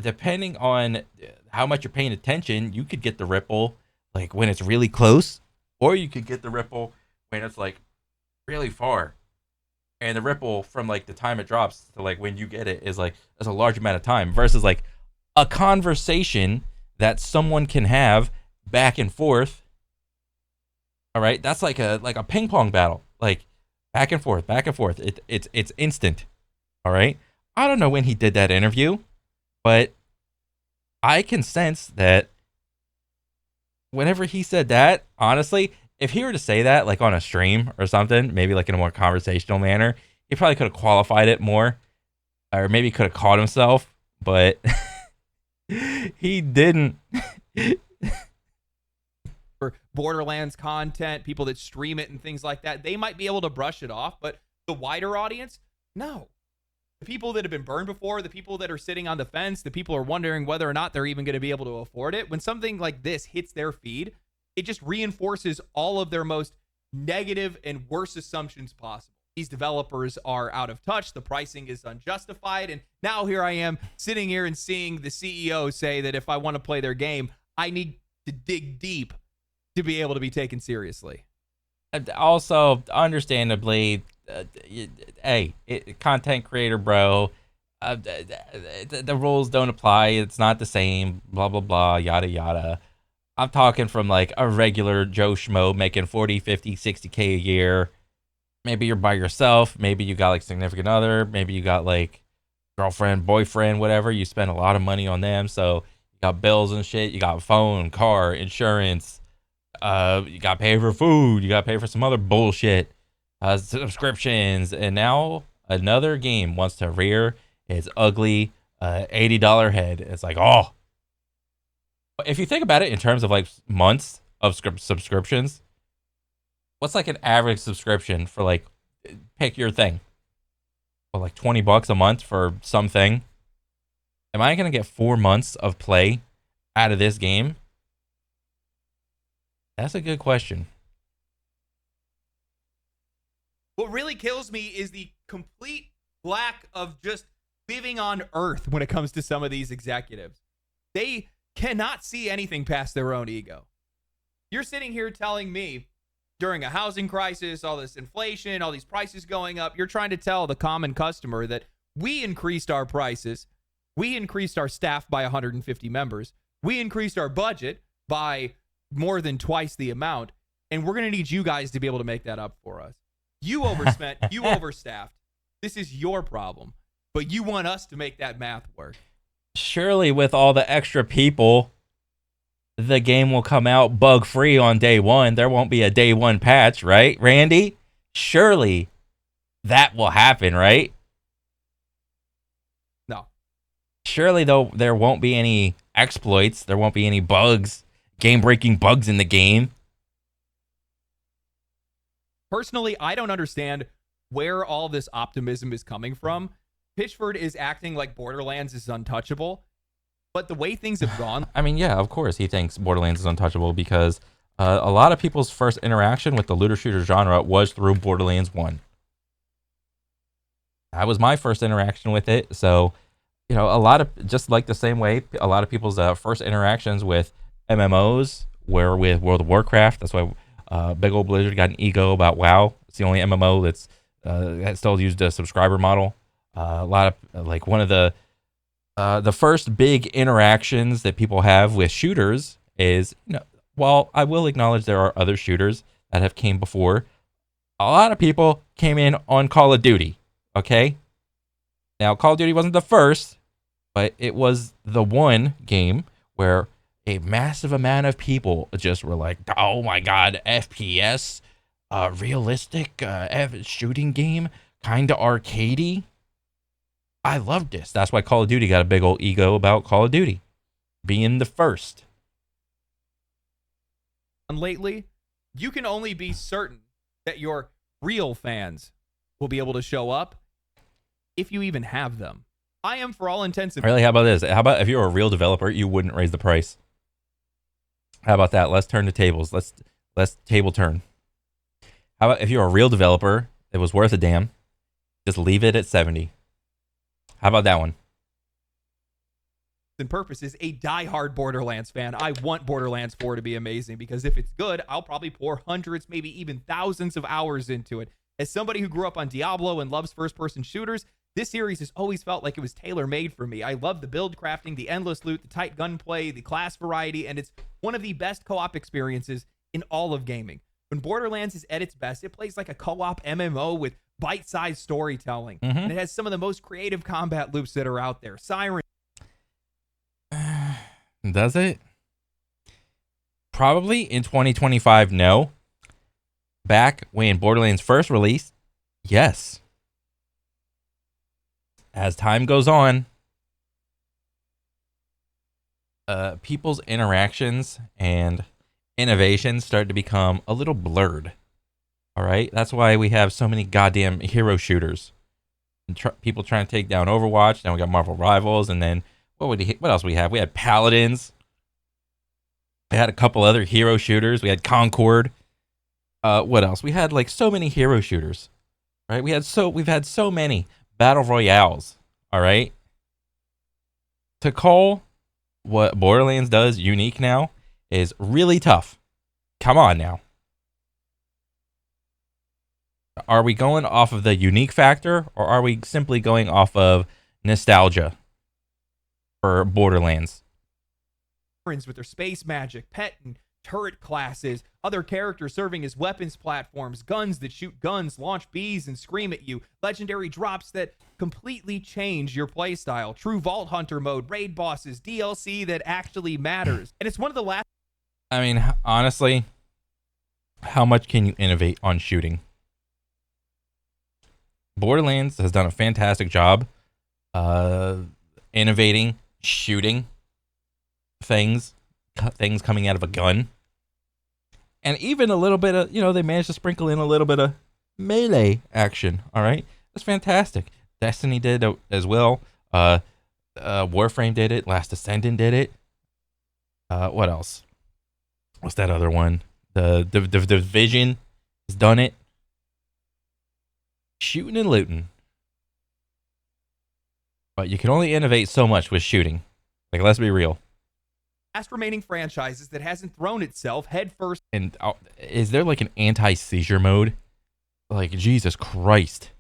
S1: depending on how much you're paying attention, you could get the ripple like when it's really close, or you could get the ripple when it's like really far. And the ripple from like the time it drops to like when you get it is like a large amount of time versus like a conversation that someone can have back and forth. All right, that's like a ping pong battle, like back and forth, back and forth. It's instant. All right, I don't know when he did that interview, but I can sense that whenever he said that, honestly, if he were to say that like on a stream or something, maybe like in a more conversational manner, he probably could have qualified it more, or maybe could have caught himself, but he didn't.
S2: For Borderlands content, people that stream it and things like that, they might be able to brush it off, but the wider audience, no. The people that have been burned before, the people that are sitting on the fence, the people are wondering whether or not they're even going to be able to afford it. When something like this hits their feed, it just reinforces all of their most negative and worst assumptions possible. These developers are out of touch. The pricing is unjustified. And now here I am sitting here and seeing the CEO say that if I want to play their game, I need to dig deep to be able to be taken seriously.
S1: Also, understandably, content creator, bro. The rules don't apply. It's not the same. Blah blah blah. Yada yada. I'm talking from like a regular Joe Schmo making 40, 50, 60K a year. Maybe you're by yourself. Maybe you got like significant other. Maybe you got like girlfriend, boyfriend, whatever. You spend a lot of money on them. So you got bills and shit. You got phone, car, insurance. You got to pay for food. You got to pay for some other bullshit. Subscriptions. And now another game wants to rear its ugly $80 head. It's like, oh. If you think about it in terms of like months of subscriptions, what's like an average subscription for like, pick your thing, for like $20 a month for something? Am I going to get 4 months of play out of this game? That's a good question.
S2: What really kills me is the complete lack of just living on earth when it comes to some of these executives. They cannot see anything past their own ego. You're sitting here telling me during a housing crisis, all this inflation, all these prices going up, you're trying to tell the common customer that we increased our prices, we increased our staff by 150 members, we increased our budget by more than twice the amount, and we're going to need you guys to be able to make that up for us. You overspent, you overstaffed. This is your problem, but you want us to make that math work.
S1: Surely with all the extra people, the game will come out bug free on day one. There won't be a day one patch, right, Randy? Surely that will happen, right?
S2: No.
S1: Surely though there won't be any exploits. There won't be any bugs, game-breaking bugs in the game.
S2: Personally, I don't understand where all this optimism is coming from. Pitchford is acting like Borderlands is untouchable, but the way things have gone...
S1: I mean, yeah, of course he thinks Borderlands is untouchable because a lot of people's first interaction with the looter shooter genre was through Borderlands 1. That was my first interaction with it, so, you know, a lot of, just like the same way, a lot of people's first interactions with MMOs were with World of Warcraft. That's why Big Ol' Blizzard got an ego about WoW. It's the only MMO that still used a subscriber model. A lot of, like, one of the The first big interactions that people have with shooters is, while I will acknowledge there are other shooters that have came before, a lot of people came in on Call of Duty. Okay, now Call of Duty wasn't the first, but it was the one game where a massive amount of people just were like, "Oh my god, FPS, realistic shooting game, kind of arcadey." I loved this. That's why Call of Duty got a big old ego about Call of Duty being the first.
S2: And lately, you can only be certain that your real fans will be able to show up if you even have them. I am, for all intents and
S1: Really, how about this? How about if you're a real developer, you wouldn't raise the price? How about that? Let's turn the tables. Let's table turn. How about if you're a real developer, it was worth a damn, just leave it at 70. How about that one?
S2: and purposes, a diehard Borderlands fan. I want Borderlands 4 to be amazing because if it's good, I'll probably pour hundreds, maybe even thousands of hours into it. As somebody who grew up on Diablo and loves first-person shooters, this series has always felt like it was tailor-made for me. I love the build crafting, the endless loot, the tight gunplay, the class variety, and it's one of the best co-op experiences in all of gaming. When Borderlands is at its best, it plays like a co-op MMO with bite-sized storytelling. And it has some of the most creative combat loops that are out there. Siren.
S1: Does it? Probably in 2025, no. Back when Borderlands first released, yes. As time goes on, people's interactions and innovations start to become a little blurred. All right, that's why we have so many goddamn hero shooters. And people trying to take down Overwatch. Now we got Marvel Rivals, and then what else we have? We had Paladins. We had a couple other hero shooters. We had Concord. What else? We had like so many hero shooters, right? We've had so many battle royales. All right. To call what Borderlands does unique now is really tough. Come on now. Are we going off of the unique factor, or are we simply going off of nostalgia for Borderlands?
S2: With their space magic, pet and turret classes, other characters serving as weapons platforms, guns that shoot guns, launch bees and scream at you, legendary drops that completely change your playstyle, true Vault Hunter mode, raid bosses, DLC that actually matters. And it's one of the last...
S1: I mean, honestly, how much can you innovate on shooting? Borderlands has done a fantastic job innovating shooting things coming out of a gun, and even a little bit of, they managed to sprinkle in a little bit of melee action. All right, that's fantastic. Destiny did as well. Warframe did it. Last Ascendant did it. What else? What's that other one? The Division has done it. Shooting and looting, but you can only innovate so much with shooting. Like, let's be real.
S2: Last remaining franchises that hasn't thrown itself headfirst.
S1: And is there like an anti-seizure mode? Like, Jesus Christ.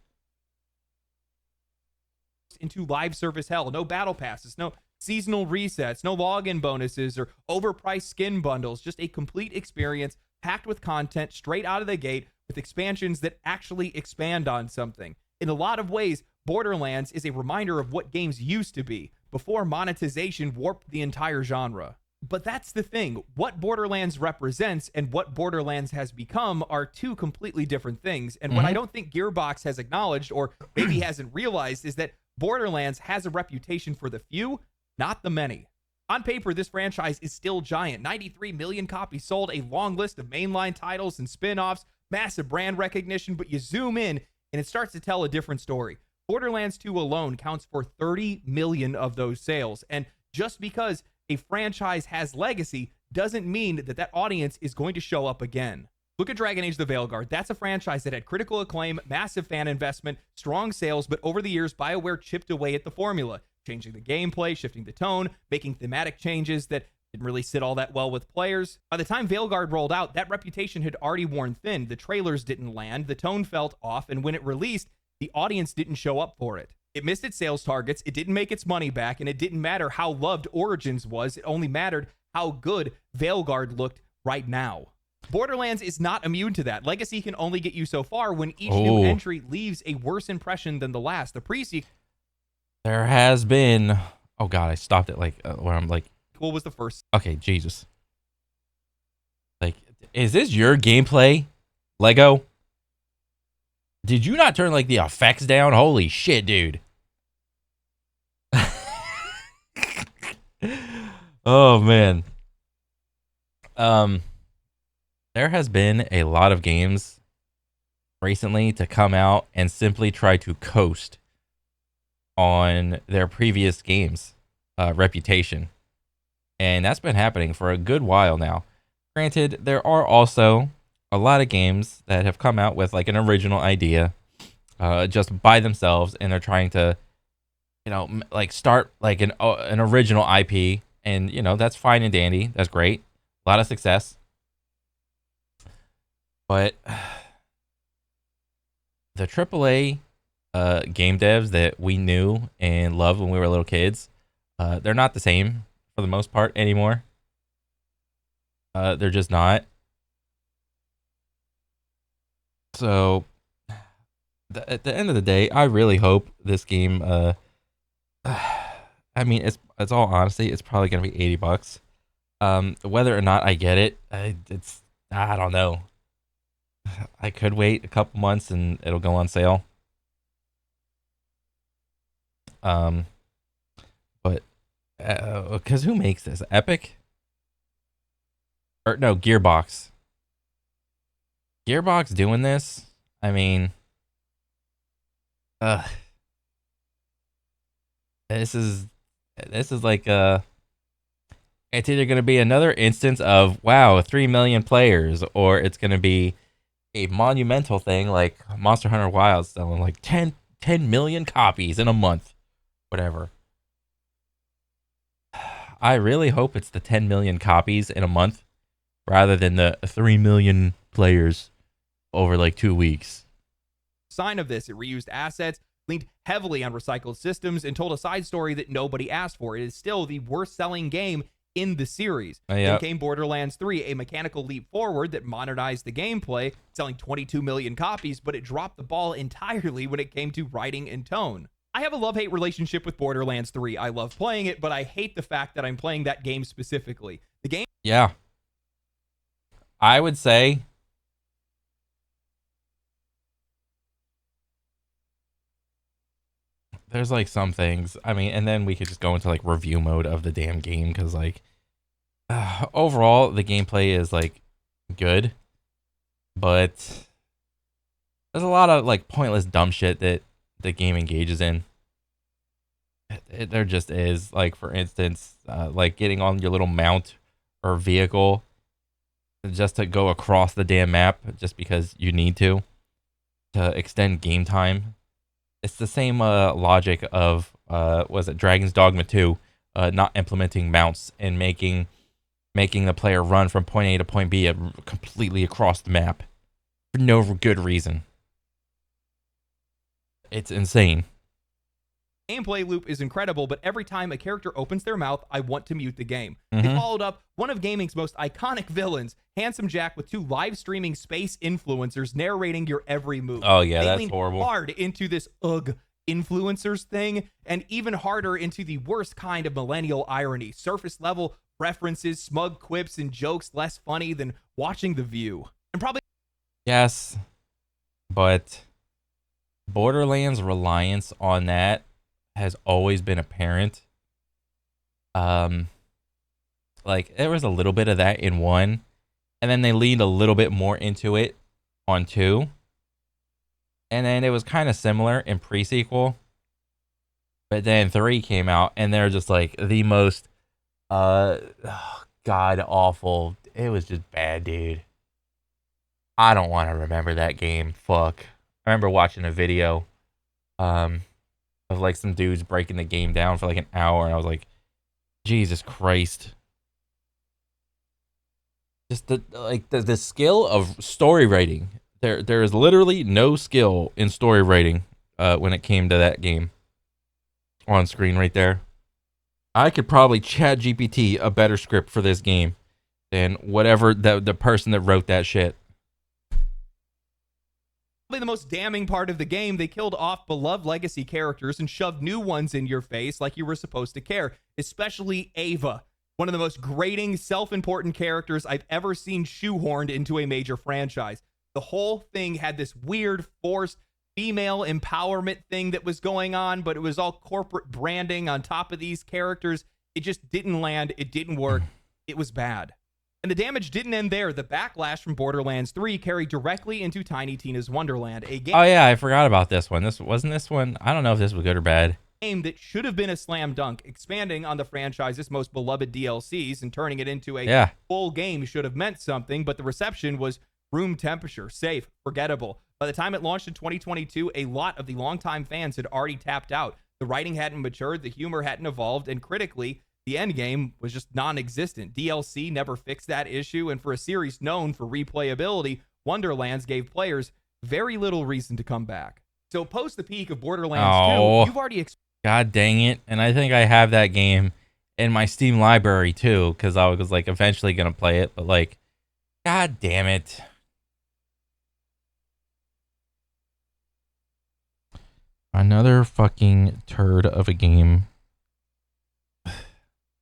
S2: Into live service hell. No battle passes, no seasonal resets, no login bonuses or overpriced skin bundles. Just a complete experience packed with content straight out of the gate with expansions that actually expand on something. In a lot of ways, Borderlands is a reminder of what games used to be before monetization warped the entire genre. But that's the thing. What Borderlands represents and what Borderlands has become are two completely different things. And what I don't think Gearbox has acknowledged, or maybe hasn't realized, is that Borderlands has a reputation for the few, not the many. On paper, this franchise is still giant. 93 million copies sold, a long list of mainline titles and spin-offs, massive brand recognition, but you zoom in and it starts to tell a different story. Borderlands 2 alone counts for 30 million of those sales. And just because a franchise has legacy doesn't mean that that audience is going to show up again. Look at Dragon Age the Veilguard. That's a franchise that had critical acclaim, massive fan investment, strong sales, but over the years, BioWare chipped away at the formula, changing the gameplay, shifting the tone, making thematic changes that didn't really sit all that well with players. By the time Veilguard rolled out, that reputation had already worn thin. The trailers didn't land, the tone felt off, and when it released, the audience didn't show up for it. It missed its sales targets, it didn't make its money back, and it didn't matter how loved Origins was. It only mattered how good Veilguard looked right now. Borderlands is not immune to that. Legacy can only get you so far when each new entry leaves a worse impression than the last. The pre-sequel...
S1: There has been... Oh, God, I stopped it, like, where I'm like...
S2: What was the first?
S1: Okay, Jesus. Like, is this your gameplay, Lego? Did you not turn, like, the effects down? Holy shit, dude. Oh, man. There has been a lot of games recently to come out and simply try to coast on their previous games' reputation. And that's been happening for a good while now. Granted, there are also a lot of games that have come out with like an original idea just by themselves, and they're trying to, you know, like start like an original IP, and you know, that's fine and dandy. That's great. A lot of success. But the AAA game devs that we knew and loved when we were little kids, they're not the same for the most part anymore. They're just not. So, at the end of the day, I really hope this game. I mean, it's all honesty, it's probably gonna be $80. Whether or not I get it, I don't know. I could wait a couple months and it'll go on sale. But because who makes this? Epic? Or no, Gearbox. Gearbox doing this? I mean, this is like it's either gonna be another instance of wow, 3 million players, or it's gonna be a monumental thing like Monster Hunter Wilds selling like 10 million copies in a month, whatever. I really hope it's the 10 million copies in a month rather than the 3 million players over like 2 weeks.
S2: Sign of this, it reused assets, leaned heavily on recycled systems, and told a side story that nobody asked for. It is still the worst selling game in the series. Then came Borderlands 3, a mechanical leap forward that modernized the gameplay, selling 22 million copies, but it dropped the ball entirely when it came to writing and tone. I have a love-hate relationship with Borderlands 3. I love playing it, but I hate the fact that I'm playing that game specifically. The game...
S1: Yeah. I would say there's like some things. I mean, and then we could just go into like review mode of the damn game, because like overall the gameplay is like good, but there's a lot of like pointless dumb shit that the game engages in. There just is, like, for instance, like getting on your little mount or vehicle just to go across the damn map just because you need to extend game time. It's the same logic of was it Dragon's Dogma 2, not implementing mounts and making the player run from point A to point B completely across the map for no good reason. It's insane.
S2: Gameplay loop is incredible, but every time a character opens their mouth, I want to mute the game. They followed up one of gaming's most iconic villains, Handsome Jack, with 2 live streaming space influencers narrating your every move.
S1: Oh yeah,
S2: they
S1: that's
S2: leaned
S1: horrible.
S2: Hard into this influencers thing, and even harder into the worst kind of millennial irony. Surface level references, smug quips, and jokes less funny than watching The View. And probably...
S1: Yes, but Borderlands' reliance on that has always been apparent. Like there was a little bit of that in 1, and then they leaned a little bit more into it on 2, and then it was kind of similar in pre-sequel, but then 3 came out and they're just like the most god awful. It was just bad, dude. I don't want to remember that game. Fuck. I remember watching a video of like some dudes breaking the game down for like an hour, and I was like, Jesus Christ. Just the skill of story writing. There is literally no skill in story writing when it came to that game. on screen right there. I could probably chat GPT a better script for this game than whatever the person that wrote that shit.
S2: The most damning part of the game, they killed off beloved legacy characters and shoved new ones in your face like you were supposed to care, especially Ava, one of the most grating, self-important characters I've ever seen shoehorned into a major franchise. The whole thing had this weird, forced female empowerment thing that was going on, but it was all corporate branding on top of these characters. It just didn't land. It didn't work. It was bad. And the damage didn't end there. The backlash from Borderlands 3 carried directly into Tiny Tina's Wonderland, a game.
S1: Oh yeah, I forgot about this one. This one. I don't know if this was good or bad.
S2: Game that should have been a slam dunk, expanding on the franchise's most beloved DLCs and turning it into a full game should have meant something, but the reception was room temperature, safe, forgettable. By the time it launched in 2022, a lot of the longtime fans had already tapped out. The writing hadn't matured, the humor hadn't evolved, and critically, the end game was just non-existent. DLC never fixed that issue, and for a series known for replayability, Wonderlands gave players very little reason to come back. So post the peak of Borderlands 2, you've already...
S1: God dang it. And I think I have that game in my Steam library too, because I was like eventually going to play it, but like, God damn it. Another fucking turd of a game.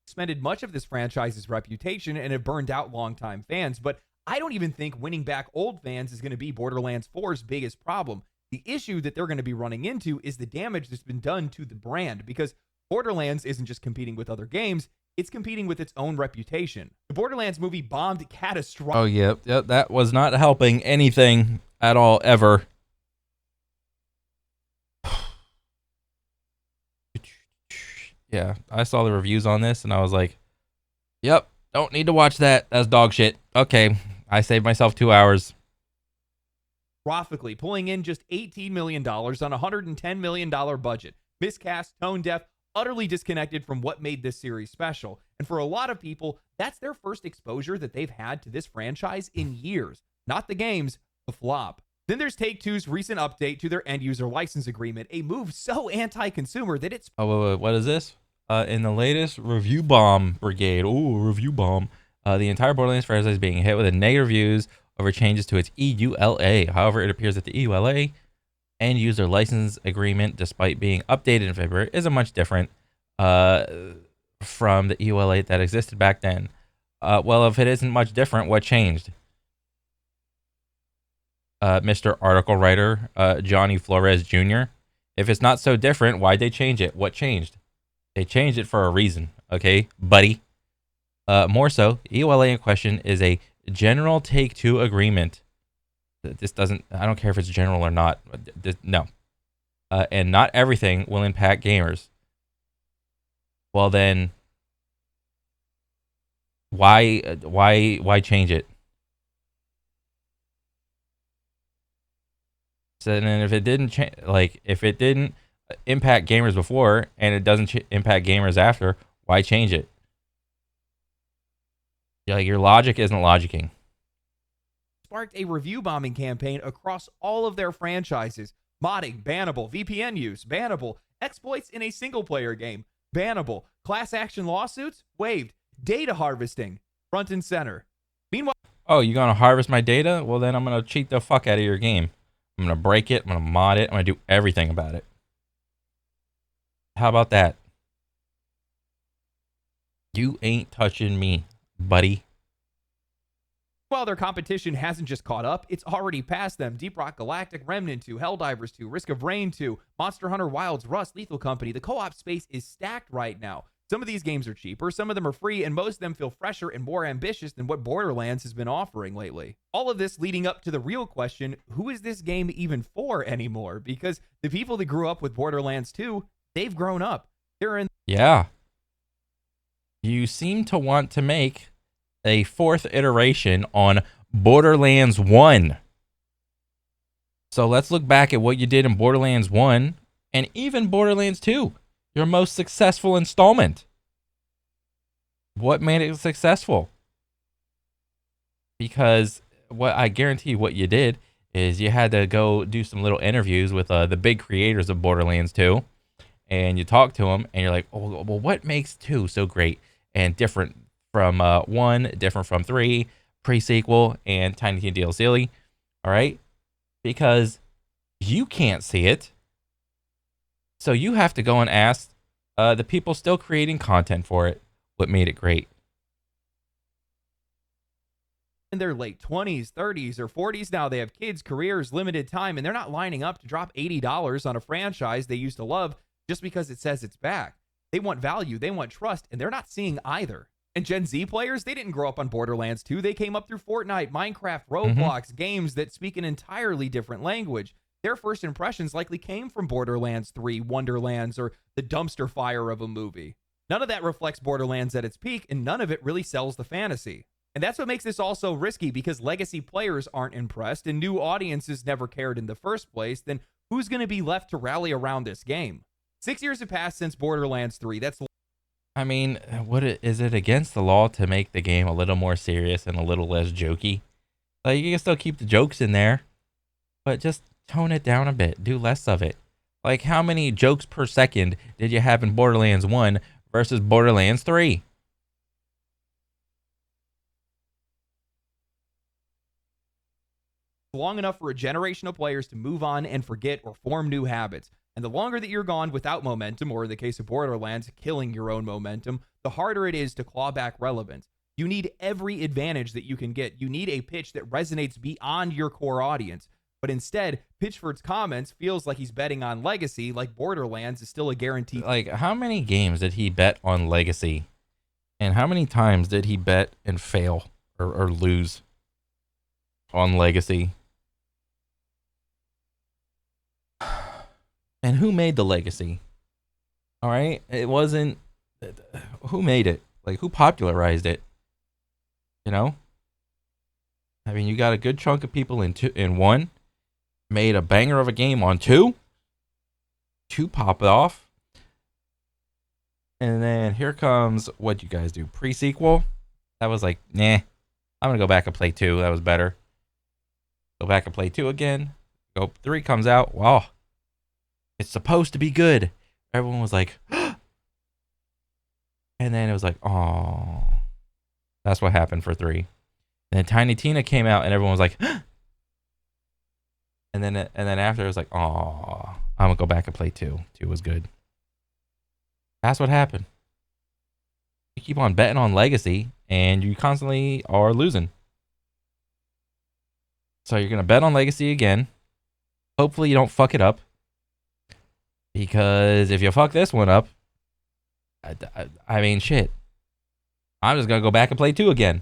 S2: Expended much of this franchise's reputation and have burned out longtime fans, but I don't even think winning back old fans is going to be Borderlands 4's biggest problem. The issue that they're going to be running into is the damage that's been done to the brand, because Borderlands isn't just competing with other games, it's competing with its own reputation. The Borderlands movie bombed catastrophically.
S1: Oh, yep, that was not helping anything at all, ever. Yeah, I saw the reviews on this and I was like, yep, don't need to watch that. That's dog shit. Okay, I saved myself 2 hours.
S2: Graphically, pulling in just $18 million on a $110 million budget. Miscast, tone deaf, utterly disconnected from what made this series special. And for a lot of people, that's their first exposure that they've had to this franchise in years. Not the games, the flop. Then there's Take-Two's recent update to their end-user license agreement, a move so anti-consumer that it's...
S1: Oh, wait, what is this? In the latest review bomb brigade, review bomb, the entire Borderlands franchise is being hit with negative reviews over changes to its EULA. However, it appears that the EULA end-user license agreement, despite being updated in February, isn't much different from the EULA that existed back then. Well, if it isn't much different, what changed? Mr. Article Writer, Johnny Flores Jr. If it's not so different, why'd they change it? What changed? They changed it for a reason, okay, buddy? More so, EULA in question is a general Take-Two agreement. This doesn't, I don't care if it's general or not. No. And not everything will impact gamers. Well then, why change it? So then if it didn't if it didn't impact gamers before and it doesn't impact gamers after, why change it? Like, your logic isn't logicking.
S2: Sparked a review bombing campaign across all of their franchises. Modding, bannable. VPN use, bannable. Exploits in a single-player game, bannable. Class action lawsuits, waived. Data harvesting, front and center. Meanwhile...
S1: Oh, you gonna harvest my data? Well, then I'm gonna cheat the fuck out of your game. I'm gonna break it, I'm gonna mod it, I'm gonna do everything about it. How about that? You ain't touching me, buddy.
S2: While their competition hasn't just caught up, it's already passed them. Deep Rock Galactic, Remnant 2, Helldivers 2, Risk of Rain 2, Monster Hunter Wilds, Rust, Lethal Company. The co-op space is stacked right now. Some of these games are cheaper, some of them are free, and most of them feel fresher and more ambitious than what Borderlands has been offering lately. All of this leading up to the real question, who is this game even for anymore? Because the people that grew up with Borderlands 2, they've grown up. They're in...
S1: Yeah. You seem to want to make a fourth iteration on Borderlands 1. So let's look back at what you did in Borderlands 1 and even Borderlands 2, your most successful installment. What made it successful? Because what I guarantee what you did is you had to go do some little interviews with the big creators of Borderlands 2, and you talk to them, and you're like, oh, well, what makes 2 so great and different from 1, different from 3, pre-sequel, and Tiny Tina DLC? All right, because you can't see it, so you have to go and ask the people still creating content for it what made it great.
S2: In their late 20s, 30s, or 40s now. They have kids, careers, limited time, and they're not lining up to drop $80 on a franchise they used to love just because it says it's back. They want value, they want trust, and they're not seeing either. And Gen Z players, they didn't grow up on Borderlands 2. They came up through Fortnite, Minecraft, Roblox, games that speak an entirely different language. Their first impressions likely came from Borderlands 3, Wonderlands, or the dumpster fire of a movie. None of that reflects Borderlands at its peak, and none of it really sells the fantasy. And that's what makes this all so risky, because legacy players aren't impressed and new audiences never cared in the first place. Then who's going to be left to rally around this game? 6 years have passed since Borderlands 3.
S1: I mean, is it against the law to make the game a little more serious and a little less jokey? Like, you can still keep the jokes in there, but just tone it down a bit. Do less of it. Like, how many jokes per second did you have in Borderlands 1 versus Borderlands 3?
S2: long enough for a generation of players to move on and forget or form new habits. And the longer that you're gone without momentum, or in the case of Borderlands, killing your own momentum, the harder it is to claw back relevance. You need every advantage that you can get. You need a pitch that resonates beyond your core audience. But instead, Pitchford's comments feels like he's betting on legacy, like Borderlands is still a guarantee.
S1: Like, how many games did he bet on legacy? And how many times did he bet and fail or lose on legacy? And who made the legacy? All right, it wasn't. Who made it? Like, who popularized it? You know, I mean, you got a good chunk of people in 1, made a banger of a game on 2. 2 pop it off, and then here comes what you guys do, pre-sequel. That was like, nah. I'm gonna go back and play 2. That was better. Go back and play 2 again. Go 3 comes out. Wow. It's supposed to be good. Everyone was like, and then it was like, oh, that's what happened for 3. And then Tiny Tina came out, and everyone was like, and then after it was like, oh, I'm gonna go back and play 2. 2 was good. That's what happened. You keep on betting on legacy, and you constantly are losing. So you're gonna bet on legacy again. Hopefully you don't fuck it up. Because if you fuck this one up, I mean, shit. I'm just going to go back and play 2 again.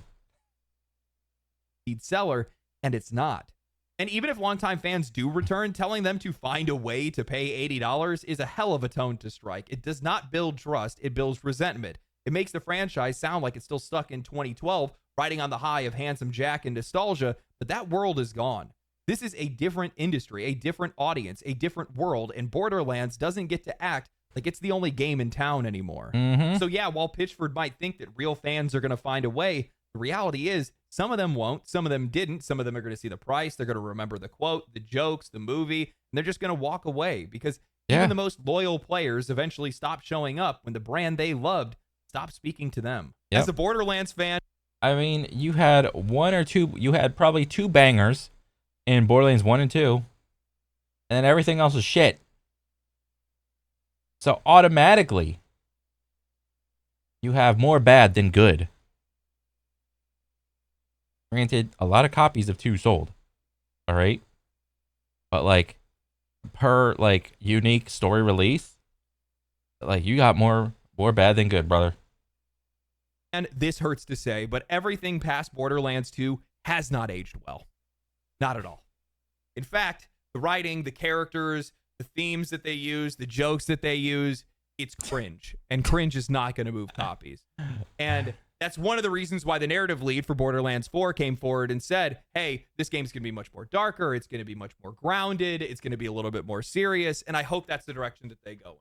S2: Seller, and it's not. And even if longtime fans do return, telling them to find a way to pay $80 is a hell of a tone to strike. It does not build trust. It builds resentment. It makes the franchise sound like it's still stuck in 2012, riding on the high of Handsome Jack and nostalgia, but that world is gone. This is a different industry, a different audience, a different world, and Borderlands doesn't get to act like it's the only game in town anymore. So yeah, while Pitchford might think that real fans are going to find a way, the reality is some of them won't, some of them didn't, some of them are going to see the price, they're going to remember the quote, the jokes, the movie, and they're just going to walk away, because even the most loyal players eventually stop showing up when the brand they loved stopped speaking to them. As a Borderlands fan,
S1: I mean, you had probably 2 bangers in Borderlands 1 and 2, and then everything else is shit. So automatically, you have more bad than good. Granted, a lot of copies of 2 sold. All right? But like, per like unique story release, like, you got more bad than good, brother.
S2: And this hurts to say, but everything past Borderlands 2 has not aged well. Not at all. In fact, the writing, the characters, the themes that they use, the jokes that they use, it's cringe. And cringe is not going to move copies. And that's one of the reasons why the narrative lead for Borderlands 4 came forward and said, hey, this game's going to be much more darker. It's going to be much more grounded. It's going to be a little bit more serious. And I hope that's the direction that they go in.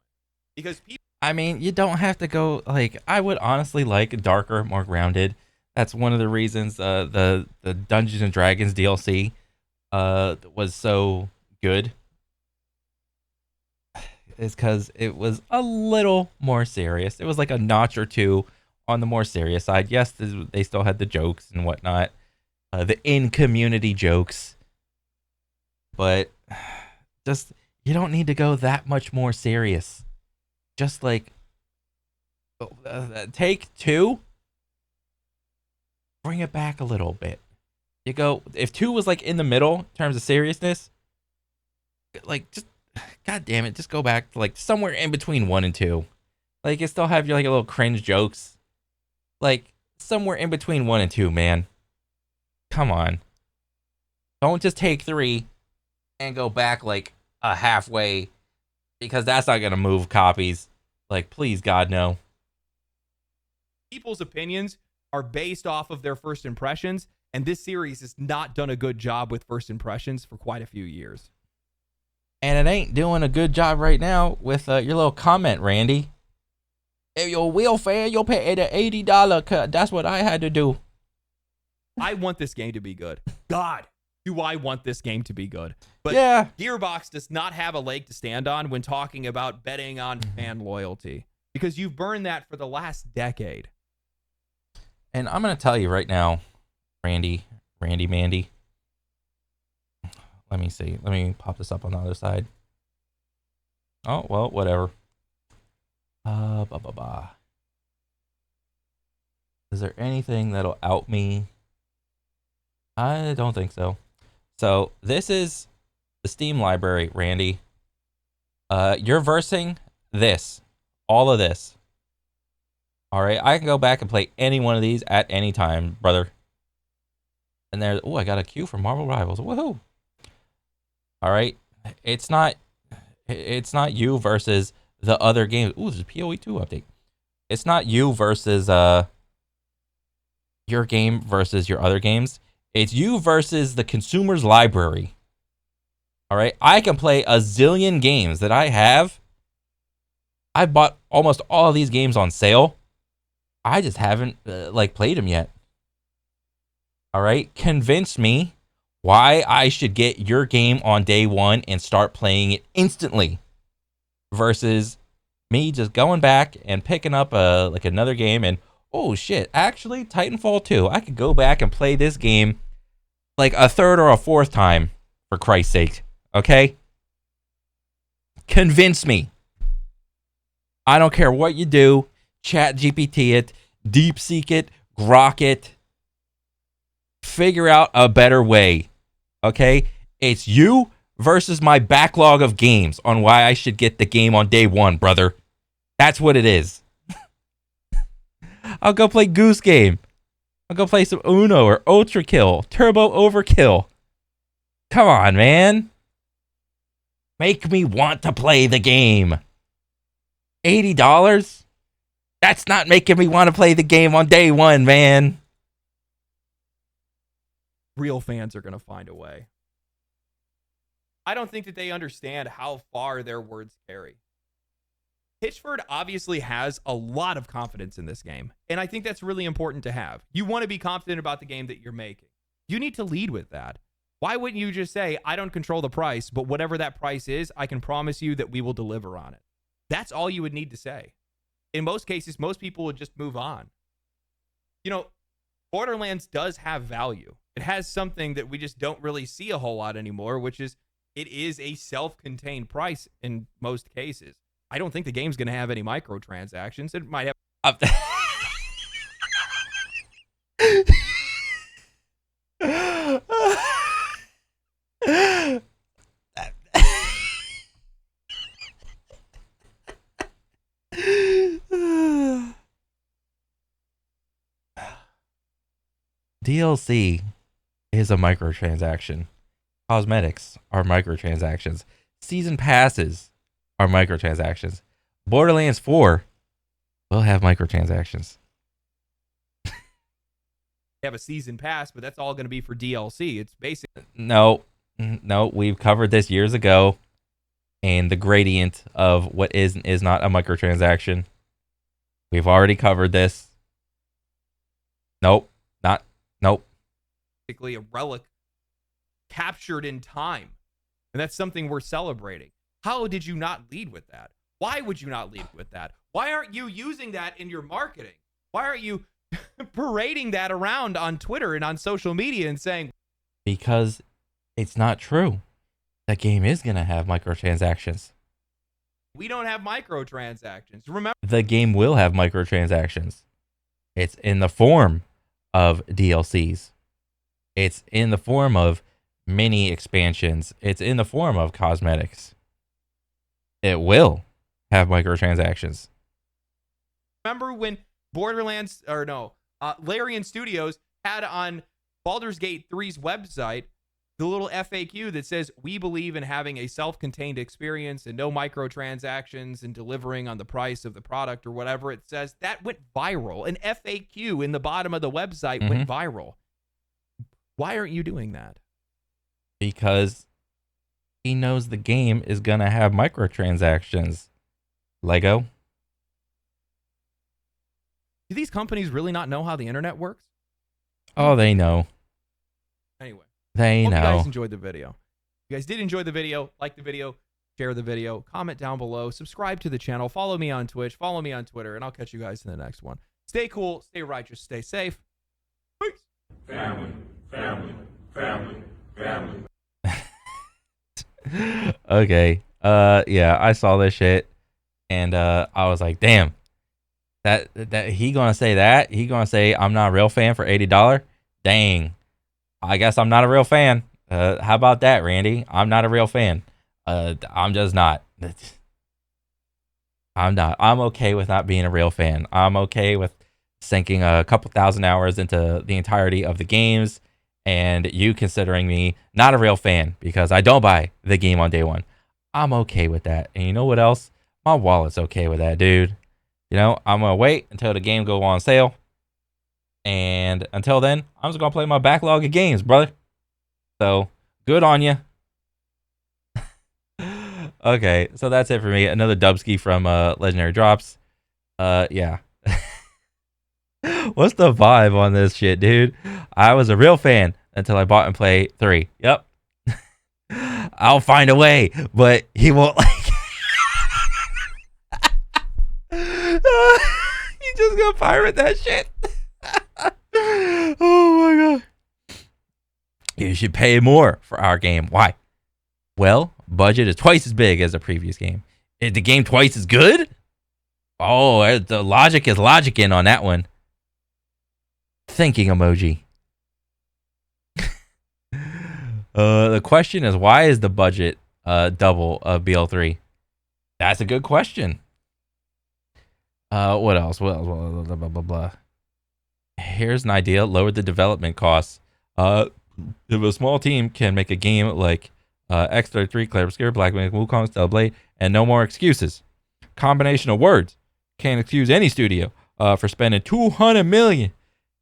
S2: Because people...
S1: I mean, you don't have to go, like, I would honestly like darker, more grounded. That's one of the reasons the Dungeons and Dragons DLC was so good. is because it was a little more serious. It was like a notch or two on the more serious side. Yes, they still had the jokes and whatnot, the in-community jokes, but just you don't need to go that much more serious. Just like take two, bring it back a little bit. You go if two was like in the middle in terms of seriousness, like just god damn it, just go back to like somewhere in between one and two. Like you still have your like a little cringe jokes. Like somewhere in between one and two, man. Come on. Don't just take three and go back like a halfway because that's not gonna move copies. Like, please, God, no.
S2: People's opinions are based off of their first impressions, and this series has not done a good job with first impressions for quite a few years.
S1: And it ain't doing a good job right now with your little comment, Randy. If you're a wheel fan, you'll pay the $80 cut. That's what I had to do.
S2: I want this game to be good. God, do I want this game to be good. But
S1: yeah,
S2: Gearbox does not have a leg to stand on when talking about betting on fan loyalty, because you've burned that for the last decade.
S1: And I'm going to tell you right now, Mandy. Let me see. Let me pop this up on the other side. Oh, well, whatever. Is there anything that'll out me? I don't think so. So this is the Steam library, Randy. You're versing this. All of this. Alright, I can go back and play any one of these at any time, brother. And there's, oh, I got a queue for Marvel Rivals. Woohoo! Alright. It's not you versus the other games. Ooh, there's a PoE 2 update. It's not you versus your game versus your other games. It's you versus the consumer's library. Alright? I can play a zillion games that I have. I bought almost all of these games on sale. I just haven't played them yet. All right, convince me why I should get your game on day one and start playing it instantly, versus me just going back and picking up another game and oh shit, actually Titanfall 2. I could go back and play this game like a third or a fourth time for Christ's sake. Okay, convince me. I don't care what you do. Chat GPT it, DeepSeek it, Grok it. Figure out a better way. Okay? It's you versus my backlog of games on why I should get the game on day one, brother. That's what it is. I'll go play Goose Game. I'll go play some Uno or Ultra Kill, Turbo Overkill. Come on, man. Make me want to play the game. $80? That's not making me want to play the game on day one, man.
S2: Real fans are going to find a way. I don't think that they understand how far their words carry. Hitchford obviously has a lot of confidence in this game, and I think that's really important to have. You want to be confident about the game that you're making. You need to lead with that. Why wouldn't you just say, I don't control the price, but whatever that price is, I can promise you that we will deliver on it. That's all you would need to say. In most cases, most people would just move on. You know, Borderlands does have value. It has something that we just don't really see a whole lot anymore, which is it is a self-contained price in most cases. I don't think the game's going to have any microtransactions. It might have...
S1: DLC is a microtransaction. Cosmetics are microtransactions. Season passes are microtransactions. Borderlands 4 will have microtransactions.
S2: have a season pass, but that's all going to be for DLC. It's basically...
S1: No, we've covered this years ago. And the gradient of what is and is not a microtransaction. We've already covered this. Nope.
S2: Basically a relic captured in time. And that's something we're celebrating. How did you not lead with that? Why would you not lead with that? Why aren't you using that in your marketing? Why aren't you parading that around on Twitter and on social media and saying,
S1: Because it's not true. That game is going to have microtransactions.
S2: we don't have microtransactions? Remember,
S1: The game will have microtransactions. It's in the form of DLCs. It's in the form of mini expansions. It's in the form of cosmetics. It will have microtransactions.
S2: remember when Borderlands, or no, Larian Studios had on Baldur's Gate 3's website the little FAQ that says, we believe in having a self-contained experience and no microtransactions and delivering on the price of the product or whatever it says. That went viral. An FAQ in the bottom of the website went viral. Why aren't you doing that?
S1: Because he knows the game is going to have microtransactions. Lego.
S2: Do these companies really not know how the internet works?
S1: Oh, they know.
S2: Anyway.
S1: They
S2: Hope
S1: know.
S2: you guys enjoyed the video. If you guys did enjoy the video, like the video, share the video, comment down below, subscribe to the channel, follow me on Twitch, follow me on Twitter, and I'll catch you guys in the next one. Stay cool, stay righteous, stay safe. Peace.
S3: Family, family, family, family.
S1: Okay. Yeah, I saw this shit and I was like, damn. That he gonna say that? He gonna say I'm not a real fan for $80? Dang. I guess I'm not a real fan. How about that, Randy? I'm not a real fan. I'm just not. I'm not. I'm okay with not being a real fan. I'm okay with sinking a couple thousand hours into the entirety of the games and you considering me not a real fan because I don't buy the game on day one. I'm okay with that. And you know what else? My wallet's okay with that, dude. You know, I'm going to wait until the game go on sale. And until then, I'm just going to play my backlog of games, brother. So, good on you. Okay, so that's it for me. Another Dubski from Legendary Drops. Yeah. What's the vibe on this shit, dude? I was a real fan until I bought and played 3. Yep. I'll find a way, but he won't like You just gonna pirate that shit? Oh my god. You should pay more for our game. Why? Well, budget is twice as big as the previous game. Is the game twice as good? Oh, the logic is logicking on that one. Thinking emoji. The question is, why is the budget double of BL3? That's a good question. What else? What else? Blah, blah, blah, blah. Here's an idea. Lower the development costs. If a small team can make a game like X33, Claire Obscure, Black Myth, Wukong, Stella Blade, and no more excuses. Combination of words. Can't excuse any studio for spending $200 million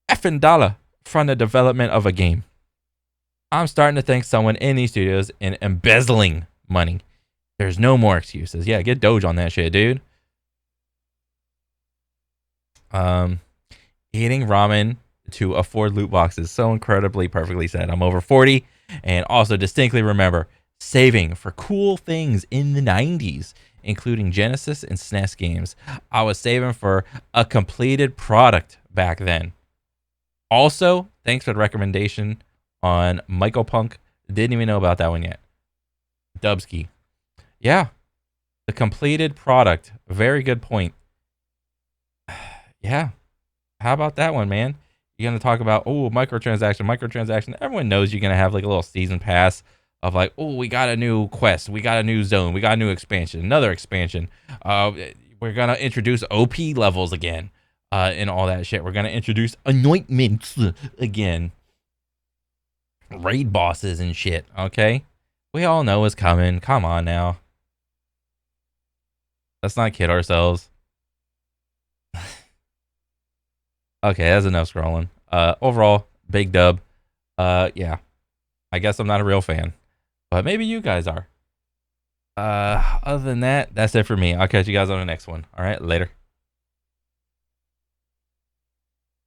S1: effing dollar from the development of a game. I'm starting to think someone in these studios is embezzling money. There's no more excuses. Yeah, get Doge on that shit, dude. Eating ramen to afford loot boxes. So incredibly perfectly said. I'm over 40 and also distinctly remember saving for cool things in the 90s, including Genesis and SNES games. I was saving for a completed product back then. Also, thanks for the recommendation on Michael Punk. Didn't even know about that one yet. Dubski. Yeah. The completed product. Very good point. Yeah. How about that one, man? You're going to talk about, oh, microtransaction. Everyone knows you're going to have like a little season pass of like, oh, we got a new quest. We got a new zone. We got a new expansion. Another expansion. We're going to introduce OP levels again and all that shit. We're going to introduce anointments again. Raid bosses and shit, okay? We all know it's coming. Come on now. Let's not kid ourselves. Okay, that's enough scrolling. Overall, big dub. Yeah. I guess I'm not a real fan. But maybe you guys are. Other than that, that's it for me. I'll catch you guys on the next one. All right, later.